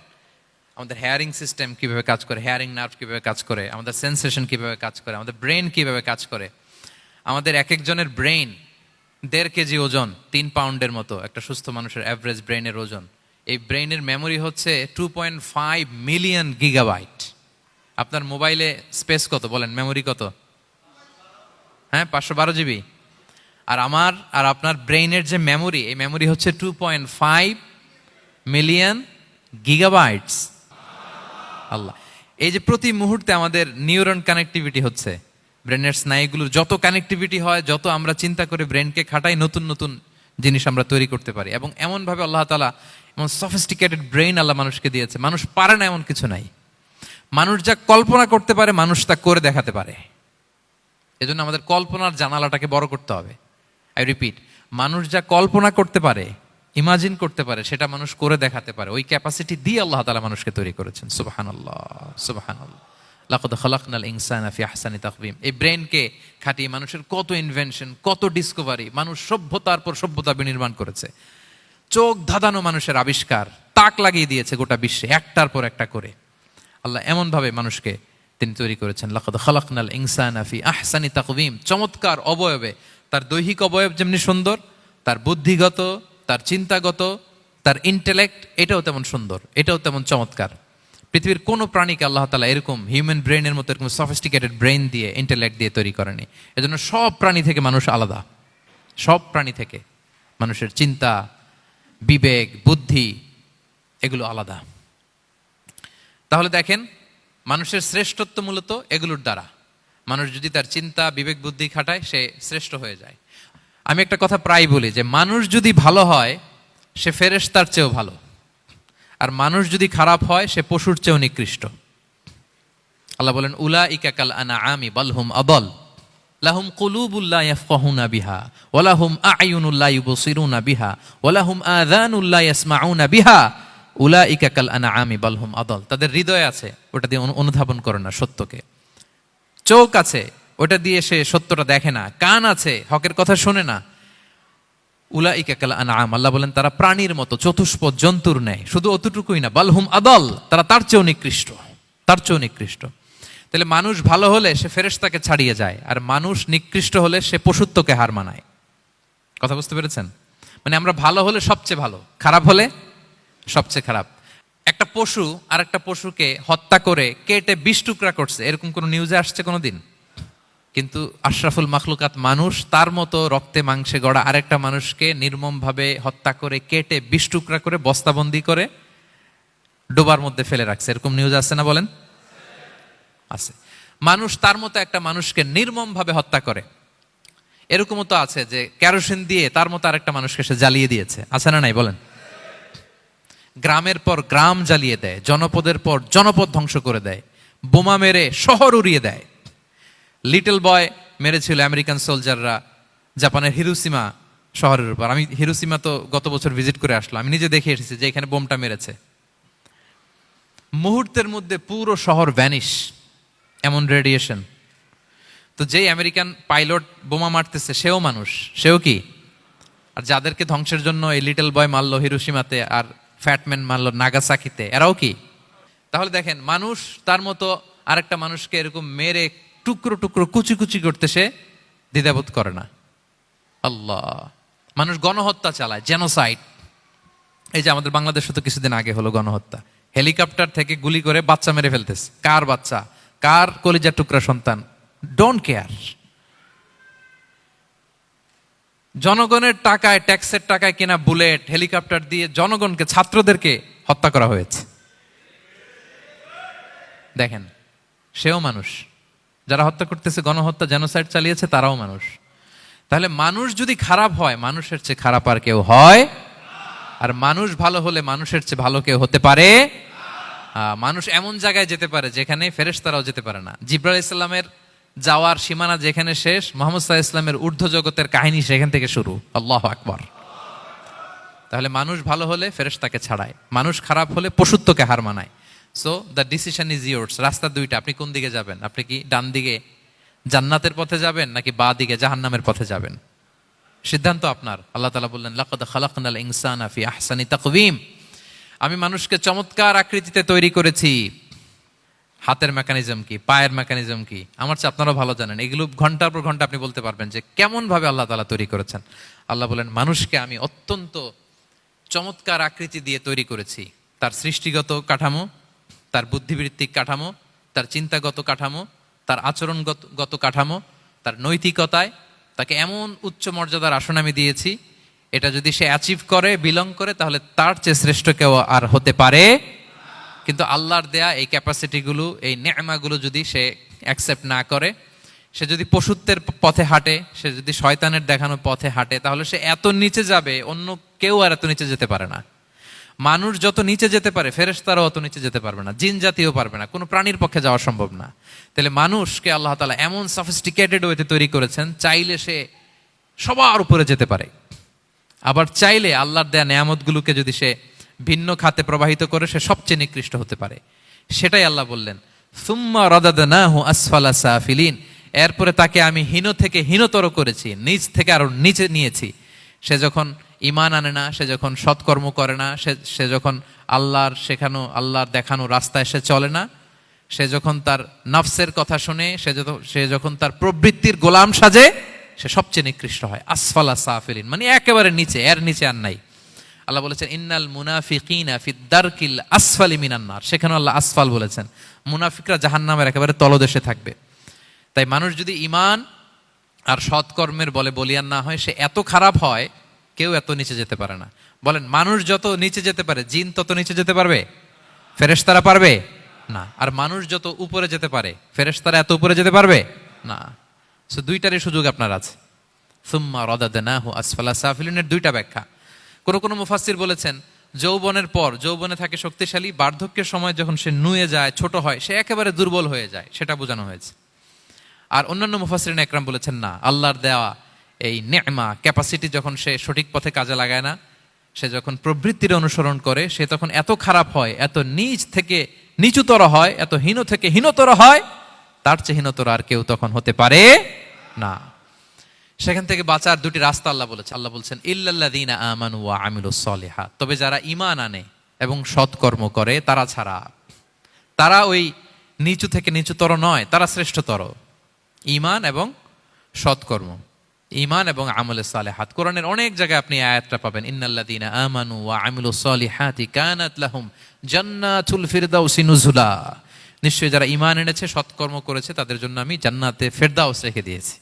আমাদের হেয়ারিং সিস্টেম কিভাবে কাজ করে, হেয়ারিং নার্ভ কিভাবে কাজ করে, আমাদের সেন্সেশন কিভাবে কাজ করে, আমাদের ব্রেন কিভাবে কাজ করে। আমাদের এক একজনের ব্রেন 1.5 কেজি ওজন, 3 পাউন্ডের মতো একটা সুস্থ মানুষের অ্যাভারেজ ব্রেনের ওজন। এই ব্রেনের মেমোরি হচ্ছে 2.5 মিলিয়ন গিগাবাইট। আপনার মোবাইলে স্পেস কত বলেন, মেমোরি কত? হ্যাঁ, 512 জিবি। আর আমার আর আপনার ব্রেইনের যে মেমোরি, এই মেমোরি হচ্ছে 2.5 মিলিয়ন গিগাবাইটস। আল্লাহ, এই যে প্রতি মুহূর্তে আমাদের নিউরন কানেক্টিভিটি হচ্ছে, ব্রেনের স্নায়ুগুলোর যত কানেক্টিভিটি হয়, যত আমরা চিন্তা করে ব্রেনকে খাটাই, নতুন নতুন জিনিস আমরা তৈরি করতে পারি। এবং এমনভাবে আল্লাহ তাআলা এমন সফিস্টিকেটেড ব্রেইন আল্লাহ মানুষকে দিয়েছে, মানুষ পারে না এমন কিছু নাই। মানুষ যা কল্পনা করতে পারে, মানুষ তা করে দেখাতে পারে। এজন্য আমাদের কল্পনার জানালাটাকে বড় করতে হবে। আই রিপিট, মানুষ যা কল্পনা করতে পারে, ইমাজিন করতে পারে, সেটা মানুষ করে দেখাতে পারে। ওই ক্যাপাসিটি দিয়ে আল্লাহ তাআলা মানুষকে তৈরি করেছেন। সুবহানাল্লাহ, সুবহানাল্লাহ। লাকাদ খালাকনাল ইনসানা ফি আহসানি তাকওয়িম। এই ব্রেনকে খাটিয়ে মানুষের কত ইনভেনশন, কত ডিসকভারি, মানুষ সভ্যতার পর সভ্যতা বিনির্মাণ করেছে। চোখ ধাঁধানো মানুষের আবিষ্কার, তাক লাগিয়ে দিয়েছে গোটা বিশ্বে একটার পর একটা করে। আল্লাহ এমনভাবে মানুষকে তিনি তৈরি করেছেন। লাকাদ খালাকনাল ইনসানা ফি আহসানি তাকওয়িম। চমৎকার অবয়বে, তার দৈহিক অবয়ব যেমনি সুন্দর, তার বুদ্ধিগত, তার চিন্তাগত, তার ইন্টেলেক্ট, এটাও তেমন সুন্দর, এটাও তেমন চমৎকার। পৃথিবীর কোনো প্রাণীকে আল্লাহ তাআলা এরকম হিউম্যান ব্রেনের মতো এরকম সফিস্টিকেটেড ব্রেন দিয়ে, ইন্টেলেক্ট দিয়ে তৈরি করেনি। এজন্য সব প্রাণী থেকে মানুষ আলাদা। সব প্রাণী থেকে মানুষের চিন্তা, বিবেক, বুদ্ধি এগুলো আলাদা। তাহলে দেখেন, মানুষের শ্রেষ্ঠত্ব মূলত এগুলোর দ্বারা। মানুষ যদি তার চিন্তা, বিবেক, বুদ্ধি খাটায়, সে শ্রেষ্ঠ হয়ে যায়। আমি একটা কথা প্রায় বলি যে মানুষ যদি ভালো হয়, সে ফেরেশতার চেয়েও ভালো। আর মানুষ যদি খারাপ হয়, সে পশুর চেয়েও নিকৃষ্ট। আল্লাহ বলেন উলাইকা কাল আনআমি বাল হুম আদাল লাহুম কুলুবুল লা ইয়াফকাহুনা বিহা ওয়া লাহুম আ'য়ুনুল লা ইউবসিরুনা বিহা ওয়া লাহুম আযানুল লা ইয়াসমাউনা বিহা উলাইকা কাল আনআমি বাল হুম আদাল। তাদের হৃদয় আছে, ওটা দিয়ে অনুধাবন করে না সত্যকে। চোখ আছে, ওটা দিয়ে সে সত্যটা দেখে না। কান আছে, হকের কথা শোনে না। উলাইকা কাল আনআম, আল্লাহ বলেন তারা প্রাণীর মতো, চতুষ্পদ জন্তুর ন্যায়। শুধু অতটুকুই না, বাল হুম আদাল, তারা তার চেয়েও নিকৃষ্ট, তার চেয়েও নিকৃষ্ট। তাহলে মানুষ ভালো হলে সে ফেরেশতাকে ছাড়িয়ে যায়, আর মানুষ নিকৃষ্ট হলে সে পশুত্বকে হার মানায়। কথা বুঝতে পেরেছেন? মানে আমরা ভালো হলে সবচেয়ে ভালো, খারাপ হলে সবচেয়ে খারাপ। একটা পশু আর একটা পশুকে হত্যা করে কেটে 20 টুকরা করছে, এরকম কোন নিউজে আসছে কোনোদিন? কিন্তু আশরাফুল মাখলুকাত মানুষ তার মতো রক্তে মাংসে গড়া আরেকটা মানুষকে নির্মমভাবে হত্যা করে কেটে 20 টুকরা করে বস্তাবন্দি করে ডোবার মধ্যে ফেলে রাখছে। এরকম নিউজ আছে না বলেন? আছে। মানুষ তার মতো একটা মানুষকে নির্মমভাবে হত্যা করে। এরকমও তো আছে যে কেরোসিন দিয়ে তার মতো আরেকটা মানুষকে সে জ্বালিয়ে দিয়েছে, আছে না নাই বলেন? গ্রামের পর গ্রাম জ্বালিয়ে দেয়, জনপদের পর জনপদ ধ্বংস করে দেয়, বোমা মেরে শহর উড়িয়ে দেয়। লিটল বয় মেরেছিল আমেরিকান সোলজাররা জাপানের হিরোশিমা শহরের উপর। আমি হিরোশিমা তো গত বছর ভিজিট করে আসলাম, আমি নিজে দেখে এসেছি যে এখানে বোমটা মেরেছে। মুহূর্তের মধ্যে পুরো শহর ভ্যানিশ, এমন রেডিয়েশন। তো যেই আমেরিকান পাইলট বোমা মারতেছে সেও মানুষ, সেও কি? আর যাদেরকে ধ্বংসের জন্য এই লিটল বয় মারলো হিরোশিমাতে আর ফ্যাটম্যান মারলো নাগাসাকিতে, এরাও কি? তাহলে দেখেন, মানুষ তার মতো আরেকটা মানুষকে এরকম মেরে টুকরো টুকরো কুচি কুচি করতে সে দ্বিধাবোধ করে না। আল্লাহ, মানুষ গণহত্যা চালায়, জেনোসাইড। এই যে আমাদের বাংলাদেশে তো কিছুদিন আগে হলো গণহত্যা, হেলিকপ্টার থেকে গুলি করে বাচ্চা মেরে ফেলতেছে। কার বাচ্চা, কার কলিজার টুকরা সন্তান, ডোন্ট কেয়ার। জনগণের টাকায়, ট্যাক্সের টাকায় কেনা বুলেট, হেলিকপ্টার দিয়ে জনগণকে, ছাত্রদেরকে হত্যা করা হয়েছে। দেখেন, সেও মানুষ। যারা হত্যা করতেছে, গণহত্যা, জেনোসাইড চালিয়েছে, তারাও মানুষ। তাহলে মানুষ যদি খারাপ হয়, মানুষের চেয়ে খারাপ আর কেউ হয়? আর মানুষ ভালো হলে মানুষের চেয়ে ভালো কেউ হতে পারে? মানুষ এমন জায়গায় যেতে পারে যেখানে ফেরেশতারাও যেতে পারে না। জিবরাইল ইসলামের যাওয়ার সীমানা যেখানে শেষ, মুহাম্মদ সাল্লাল্লাহু আলাইহি ওয়াসাল্লামের ঊর্ধ্ব জগতের কাহিনী সেখান থেকে শুরু। আল্লাহু আকবার। তাহলে মানুষ ভালো হলে ফেরেশতাকে ছাড়ায়, মানুষ খারাপ হলে পশুত্বকে হার মানায়। So the decision is yours. রাস্তা দুইটা, আপনি কোন দিকে যাবেন? আপনি কি ডান দিকে জান্নাতের পথে যাবেন নাকি বাঁ দিকে জাহান্নামের পথে যাবেন? সিদ্ধান্ত আপনার। আল্লাহ তাআলা বললেন, লাকাদ খালাকনাল ইনসানা ফি আহসানি তাকওয়িম। আমি মানুষকে চমৎকার আকৃতিতে তৈরি করেছি। হাতের মেকানিজম কি, পায়ের মেকানিজম কি, আমার চেয়ে আপনারাও ভালো জানেন। এগুলো ঘন্টার পর ঘন্টা আপনি বলতে পারবেন যে কেমন ভাবে আল্লাহ তাআলা তৈরি করেছেন। আল্লাহ বলেন, মানুষকে আমি অত্যন্ত চমৎকার আকৃতি দিয়ে তৈরি করেছি। তার সৃষ্টিগত কাঠামো, তার বুদ্ধিবৃত্তিক কাঠামো, তার চিন্তাগত কাঠামো, তার আচরণগত কাঠামো, তার নৈতিকতায় তাকে এমন উচ্চ মর্যাদার আসন আমি দিয়েছি, এটা যদি সে অ্যাচিভ করে, বিলং করে, তাহলে তার চেয়ে শ্রেষ্ঠ কেউ আর হতে পারে। কিন্তু আল্লাহর দেয়া এই ক্যাপাসিটিগুলো, এই নেয়ামাগুলো যদি সে অ্যাকসেপ্ট না করে, সে যদি পশুত্বের পথে হাঁটে, সে যদি শয়তানের দেখানো পথে হাঁটে, তাহলে সে এত নিচে যাবে, অন্য কেউ আর এত নিচে যেতে পারে না। মানুষ যত নিচে যেতে পারে, ফেরেশতারাও অত নিচে যেতে পারবে না, জিন জাতীয় পারবে না, কোনো প্রাণীর পক্ষে যাওয়া সম্ভব না। তাহলে মানুষকে আল্লাহ তাআলা এমন সফিস্টিকেটেড ওয়েতে তৈরি করেছেন, চাইলে সে সবার উপরে যেতে পারে। আবার চাইলে আল্লাহর দেয়া নেয়ামতগুলোকে যদি সে ভিন্ন খাতে প্রবাহিত করে, সে সবচেয়ে নিকৃষ্ট হতে পারে। সেটাই আল্লাহ বললেন, সুম্মা রাদাদনাহু আসফালা সাফিলিন। এরপরে তাকে আমি হীন থেকে হীনতর করেছি, নিচ থেকে আরো নিচে নিয়েছি। সে যখন ঈমান আনে না, সে যখন সৎকর্ম করে না, সে যখন আল্লাহর শেখানো, আল্লাহর দেখানো রাস্তায় সে চলে না, সে যখন তার নফসের কথা শুনে, সে যখন তার প্রবৃত্তির গোলাম সাজে, সে সবচেয়ে নিকৃষ্ট হয়। আসফালা সাফিলিন মানে একেবারে নিচে, এর নিচে আর নাই। আল্লাহ বলেছেন, ইন্নাল মুনাফিকিনা ফিদ দারকিল আসফালি মিনান নার। সেখানে আল্লাহ আসফাল বলেছেন। মুনাফিকরা জাহান্নামের একেবারে তলদেশে থাকবে। তাই মানুষ যদি ঈমান আর সৎকর্মের বলে বলিয়ান না হয়, সে এত খারাপ হয়, কেউ এত নিচে যেতে পারে না। বলেন, মানুষ যত নিচে যেতে পারে, জিন তত নিচে যেতে পারবে? ফেরেশতারা পারবে না। আর মানুষ যত উপরে যেতে পারে, ফেরেশতারা এত উপরে যেতে পারবে না। সো দুইটারই সুযোগ আপনার আছে। সুম্মা রাদাদনাহু আসফালা সাফিলিনের দুইটা ব্যাখ্যা। কোন কোন মুফাসসির বলেছেন, যৌবনের পর, যৌবনে থাকে শক্তিশালী, বার্ধক্যের সময় যখন সে নুয়ে যায়, ছোট হয়, সে একেবারে দুর্বল হয়ে যায়, সেটা বোঝানো হয়েছে। আর অন্যান্য মুফাসসিরিন একরাম বলেছেন, না, আল্লাহর দেওয়া এই নেয়মা, ক্যাপাসিটি যখন সে সঠিক পথে কাজে লাগায় না, সে যখন প্রবৃত্তির অনুসরণ করে, সে তখন এত খারাপ হয়, এত নিচ থেকে নিচুতর হয়, এত হীন থেকে হীনতর হয়, তার চেয়ে হীনতর আর কেউ তখন হতে পারে না। সেখান থেকে বাঁচার দুটি রাস্তা আল্লাহ বলেছে। আল্লাহ বলছেন, ইল্লাল্লাযীনা আমানু ওয়া আমিলুস সলিহাত। তবে যারা ঈমান আনে এবং সৎকর্ম করে তারা ছাড়া। তারা ওই নিচু থেকে নিচুতর নয়, তারা শ্রেষ্ঠতর। ঈমান এবং সৎকর্ম, ঈমান এবং আমলে সালেহাত। কোরআনের অনেক জায়গায় আপনি আয়াতটা পাবেন, ইন্নাল্লাযীনা আমানু ওয়া আমিলুস সলিহাতি কানাত লাহুম জান্নাতুল ফিরদাউসি নুজুলা। নিশ্চয়ই যারা ঈমান এনেছে, সৎকর্ম করেছে, তাদের জন্য আমি জান্নাতে ফেরদাউস রেখে দিয়েছি।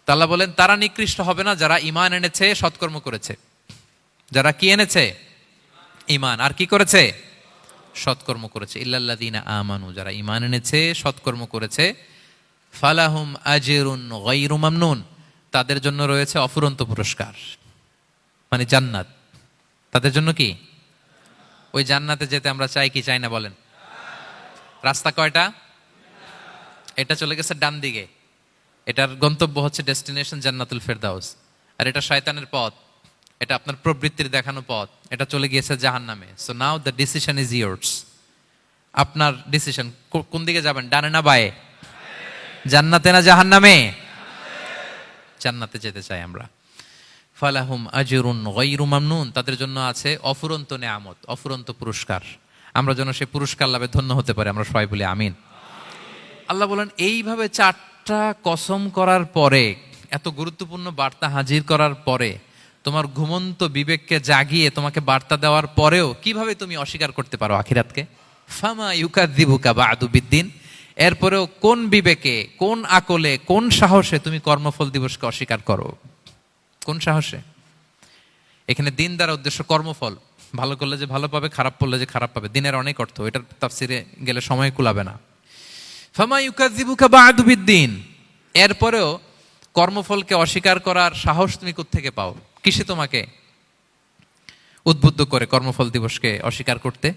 তা আল্লাহ বলেন তারা নিকৃষ্ট হবে না যারা ঈমান এনেছে, সৎকর্ম করেছে। যারা কি এনেছে? ঈমান। আর কি করেছে? সৎকর্ম করেছে। ইল্লাল্লাযীনা আমানু, যারা ঈমান এনেছে, সৎকর্ম করেছে, ফালাহুম আজরুন গায়রু মামনুন, তাদের জন্য রয়েছে অফুরন্ত পুরস্কার, মানে জান্নাত। তাদের জন্য কি? ওই জান্নাতে যেতে আমরা চাই কি চাই না বলেন? রাস্তা কয়টা? এটা চলে গেছে ডান দিকে, এটার গন্তব্য হচ্ছে ডেস্টিনেশন জান্নাতুল ফেরদাউস। আর এটা শয়তানের পথ, এটা আপনার প্রবৃত্তির দেখানো পথ, এটা চলে গিয়েছে জাহান্নামে। So now the decision is years. আপনার ডিসিশন, কোন দিকে যাবেন, ডানে না বায়ে? জান্নাতে না জাহান্নামে? জান্নাতে যেতে চাই আমরা। ফালাহুম আজরুন গায়রু মামনুন, তাদের জন্য আছে অফুরন্ত নেয়ামত, অফুরন্ত পুরস্কার। আমরা যেন সেই পুরস্কার লাভে ধন্য হতে পারি, আমরা সবাই বলি আমিন। আল্লাহ বলেন এইভাবে 4টা কসম করার পরে, এত গুরুত্বপূর্ণ বার্তা হাজির করার পরে, তোমার ঘুমন্ত বিবেককে জাগিয়ে তোমাকে বার্তা দেওয়ার পরেও কিভাবে তুমি অস্বীকার করতে পারো আখিরাতকে? ফামা ইউকাযযিবুকা বা'দু বিদ্দিন, এরপরেও কোন বিবেকে, কোন আকলে, কোন সাহসে তুমি কর্মফল দিবসকে অস্বীকার করো? কোন সাহসে? এখানে দিন দ্বারা উদ্দেশ্য কর্মফল। ভালো করলে যে ভালো পাবে, খারাপ করলে যে খারাপ পাবে। দিনের অনেক অর্থ, এটার তাফসিরে গেলে সময় কুলাবে না। ফামা ইউকাযযিবুকা বা'দু বিদ্দিন, এরপরেও কর্মফলকে অস্বীকার করার সাহস তুমি কোত্থেকে পাও? কিসে তোমাকে উদ্বুদ্ধ করে কর্মফল দিবসকে অস্বীকার করতে?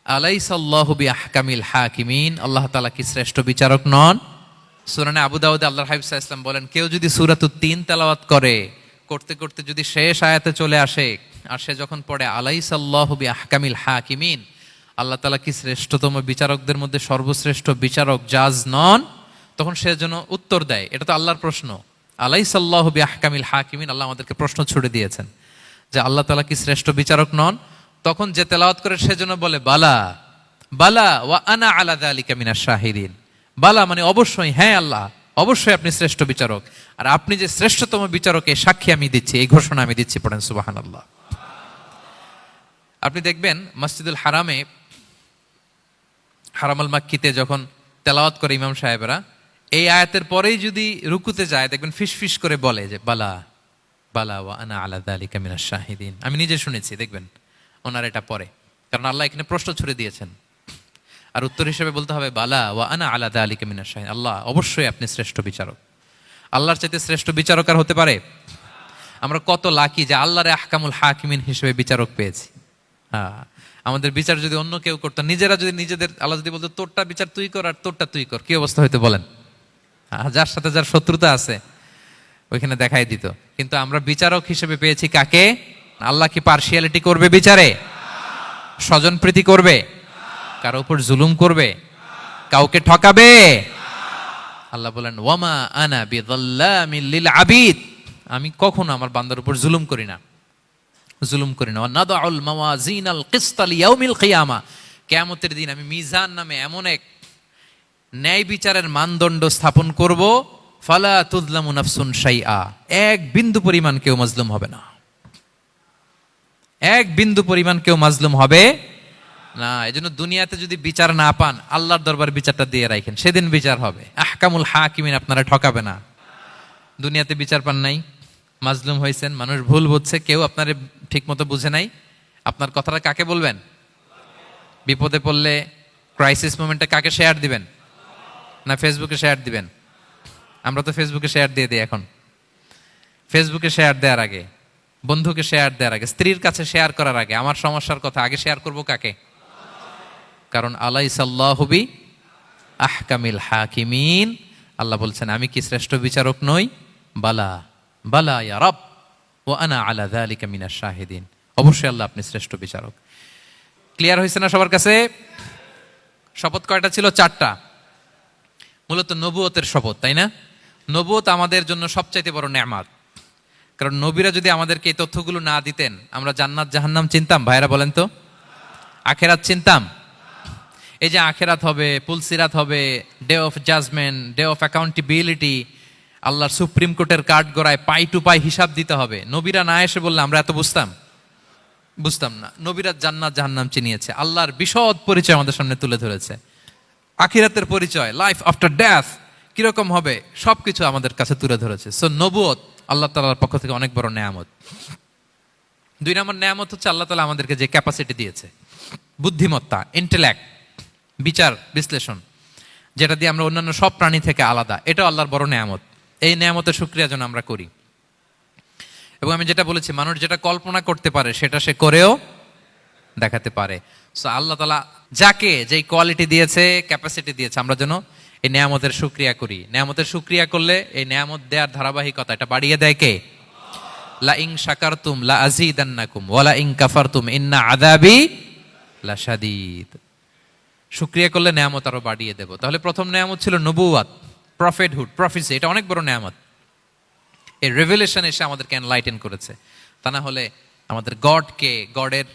আলাইসাল্লাহু বিআহকামিল হাকিমিন, আল্লাহ তাআলা কি শ্রেষ্ঠ বিচারক নন? সূরা আবু দাউদে আল্লাহর হাবিব সাল্লাল্লাহু আলাইহি ওয়াসাল্লাম বলেন, কেউ যদি সূরাতুত তিন তেলাওয়াত করে, করতে করতে যদি শেষ আয়াতে চলে আসে, আর সে যখন পড়ে আলাইসাল্লাহু বিআহকামিল হাকিমিন, আল্লাহ তাআলা কি শ্রেষ্ঠতম বিচারকদের মধ্যে সর্বশ্রেষ্ঠ বিচারক জাজ নন, তখন সে যেন উত্তর দেয়, এটা তো আল্লাহর প্রশ্ন। আলাইসাল্লাহু বিআহকামিল হাকিমিন, আল্লাহ আমাদেরকে প্রশ্ন ছুড়ে দিয়েছেন যে আল্লাহ তাআলা কি শ্রেষ্ঠ বিচারক নন? তখন যে তেলাওয়াত করে সে যেন বলে বালা বালা ওয়া আনা আলা যালিকা মিনাশ শাহিদিন। বালা মানে অবশ্যই, হ্যাঁ আল্লাহ অবশ্যই আপনি শ্রেষ্ঠ বিচারক, আর আপনি যে শ্রেষ্ঠতম বিচারক এই সাক্ষী আমি দিচ্ছি, এই ঘোষণা আমি দিচ্ছি। পড়েন সুবহানাল্লাহ। আপনি দেখবেন মসজিদুল হারামে, হারামাল মাক্কিতে যখন তেলাওয়াত করে ইমাম সাহেবরা, এই আয়াতের পরেই যদি রুকুতে যায়, দেখবেন ফিসফিস করে বলে যে বালা বালা ওয়া আনা আলা যালিকা মিনাশ শাহিদিন। আমি নিজে শুনেছি, দেখবেন ওনার এটা পরে, কারণ আল্লাহ এখানে প্রশ্ন ছুড়ে দিয়েছেন। আর উত্তর হিসেবে বলতে হবে বালা ওয়া আনা আলা যালিকা মিনাশ শাহিদিন, আল্লাহ অবশ্যই আপনি শ্রেষ্ঠ বিচারক। আল্লাহর চাইতে শ্রেষ্ঠ বিচারক আর হতে পারে? আমরা কত লাকি যে আল্লাহর আহকামুল হাকিমিন হিসেবে বিচারক পেয়েছি। হ্যাঁ, আমাদের বিচার যদি অন্য কেউ করতো, নিজেরা যদি নিজেদের, আল্লাহ যদি বলতো তোরটা বিচার তুই কর আর তোরটা তুই কর, কি অবস্থা হইতো বলেন? যার সাথে যার শত্রুতা আছে ওইখানে দেখাই দিত। কিন্তু আমরা বিচারক হিসেবে পেয়েছি কাকে? আল্লাহ কি পার্সিয়ালিটি করবে বিচারে? স্বজন প্রীতি করবে? কারো উপর জুলুম করবে? কাউকে ঠকাবে? আল্লাহ বলেন ওয়ামা আনা বিযাল্লামিল লিল আবিদ, আমি কখনো আমার বান্দার উপর জুলুম করি না, জুলুম করি না। নাদাউল মাওয়াজিনাল কিসত লিয়াউমিল কিয়ামা, কিয়ামতের দিন আমি মিজান নামে এমন এক ন্যায় বিচারের মানদণ্ড স্থাপন করব, ফালা তুযলামু নাফসুন শাইআ, এক বিন্দু পরিমাণ কেউ মাজলুম হবে না, এক বিন্দু পরিমাণ কেউ মাজলুম হবে না। এজন্য দুনিয়াতে যদি বিচার না পান, আল্লাহর দরবার বিচারটা দিয়ে রাখেন, সেদিন বিচার হবে। আহকামুল হাকিমিন আপনারা ঠকাবে না। দুনিয়াতে বিচার পান নাই, মাজলুম হয়েছেন, মানুষ ভুল বুঝছে, কেউ আপনার ঠিক মতো বুঝে নাই, আপনার কথাটা কাকে বলবেন? বিপদে পড়লে ক্রাইসিস মোমেন্টে কাকে শেয়ার দিবেন? না ফেসবুকে শেয়ার দিবেন? আমরা তো ফেসবুকে শেয়ার দিয়ে দিই এখন। ফেসবুকে শেয়ার দেওয়ার আগে, বন্ধুকে শেয়ার দেওয়ার আগে, স্ত্রীর কাছে শেয়ার করার আগে আমার সমস্যার কথা আগে শেয়ার করব কাকে? কারণ আলাইসাল্লাহু বি আহকামিল হাকিমিন, আল্লাহ বলছেন আমি কি শ্রেষ্ঠ বিচারক নই? বালা বালা ইয়া রব ওয়া আনা আলা যালিকা মিনাশ শাহিদিন, অবশ্যই আল্লাহ আপনি শ্রেষ্ঠ বিচারক। ক্লিয়ার হয়েছে না সবার কাছে? শপথ কয়টা ছিল? 4টা। মূলত নবুয়তের শপথ, তাই না? নবুয়ত আমাদের জন্য সবচাইতে বড় নেয়ামত। কারণ নবীরা যদি আমাদেরকে এই তথ্যগুলো না দিতেন, আমরা জান্নাত জাহান্নাম চিনতাম? ভাইরা বলেন তো, আখেরাত চিনতাম? এই যে আখেরাত হবে, পুলসিরাত হবে, day of judgment, day of accountability, আল্লাহর সুপ্রিম কোর্টের কাঠ গড়ায় পাই টু পাই হিসাব দিতে হবে, নবীরা না এসে বললে আমরা এত বুঝতাম না। নবীরা জান্নাত জাহান্নাম চিনিয়েছে, আল্লাহর বিশদ পরিচয় আমাদের সামনে তুলে ধরেছে। আখিরাতের পরিচয়, লাইফ আফটার ডেথ কিরকম হবে, সবকিছু আমাদের কাছে তুলে ধরেছে। সো নবুয়ত আল্লাহ তাআলার পক্ষ থেকে অনেক বড় নেয়ামত। 2 নম্বর নেয়ামত হচ্ছে আল্লাহ তাআলা আমাদেরকে যে ক্যাপাসিটি দিয়েছে, বুদ্ধিমত্তা, ইন্টেলেক্ট, বিচার বিশ্লেষণ, যেটা দিয়ে আমরা অন্যান্য সব প্রাণী থেকে আলাদা, এটা আল্লাহর বড় নেয়ামত। এই নেয়ামতের শুকরিয়া যেন আমরা করি। এবং আমি যেটা বলেছি, মানুষ যেটা কল্পনা করতে পারে সেটা সে করেও দেখাতে পারে। সো আল্লাহ তাআলা যাকে যেই কোয়ালিটি দিয়েছে, ক্যাপাসিটি দিয়েছে, আমরা যেন এই নেয়ামতের শুকরিয়া করি। নেয়ামতের শুকরিয়া করলে এই নেয়ামত দেওয়ার ধারাবাহিকতা এটা বাড়িয়ে দেয় কে? লা ইন শাকারতুম লা আযীদান্নাকুম ওয়া লা ইন কাফারতুম ইন্না আযাবি লাশাদীদ। শুকরিয়া করলে নেয়ামত আরো বাড়িয়ে দেব। তাহলে প্রথম নেয়ামত ছিল নবুওয়াত, প্রফেটহুড, প্রফেসি। এটা অনেক বড় নেয়ামত। এই রেভেলেশন এসে আমাদেরকে এনলাইটেন করেছে। তা না হলে আমাদের গড কে, গডের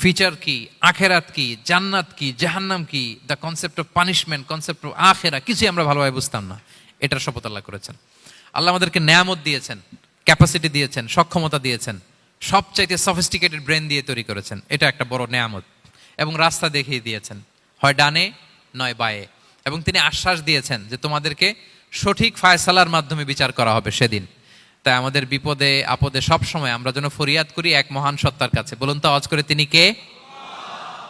ফিচার কি, আখেরাত কি, জান্নাত কি, জাহান্নাম কি, the concept of punishment, concept of আখেরা, কিছুই আমরা ভালোভাবে বুঝতাম না। এটার শপথ আল্লাহ করেছেন। আল্লাহ আমাদেরকে নেয়ামত দিয়েছেন, ক্যাপাসিটি দিয়েছেন, সক্ষমতা দিয়েছেন, সবচাইতে সফিস্টিকেটেড ব্রেন দিয়ে তৈরি করেছেন। এটা একটা বড় নেয়ামত। এবং রাস্তা দেখিয়ে দিয়েছেন, হয় ডানে নয় বায়ে। এবং তিনি আশ্বাস দিয়েছেন যে তোমাদেরকে সঠিক ফায়সালার মাধ্যমে বিচার করা হবে সেদিন। তাই আমাদের বিপদে আপদে সব সময় আমরা যেন ফরিয়াদ করি এক মহান সত্তার কাছে। বলুন তো আওয়াজ করে, তিনি কে?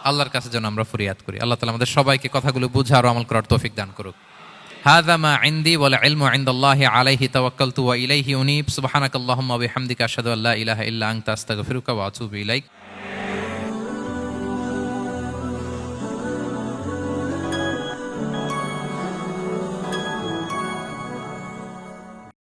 আল্লাহর কাছে যেন আমরা ফরিয়াদ করি। আল্লাহ তাআলা আমাদের সবাইকে কথাগুলো বুঝার ও আমল করার তৌফিক দান করুক। হাযা মা ইনদি ওয়াল ইলমু ইনদাল্লাহি আলাইহি তাওয়াক্কালতু ওয়া ইলাইহি উনীব। সুবহানাকাল্লাহুম্মা ওয়া বিহামদিকা আশহাদু আল্লা ইলাহা ইল্লা আনতা আস্তাগফিরুকা ওয়া আতুবু ইলাইক।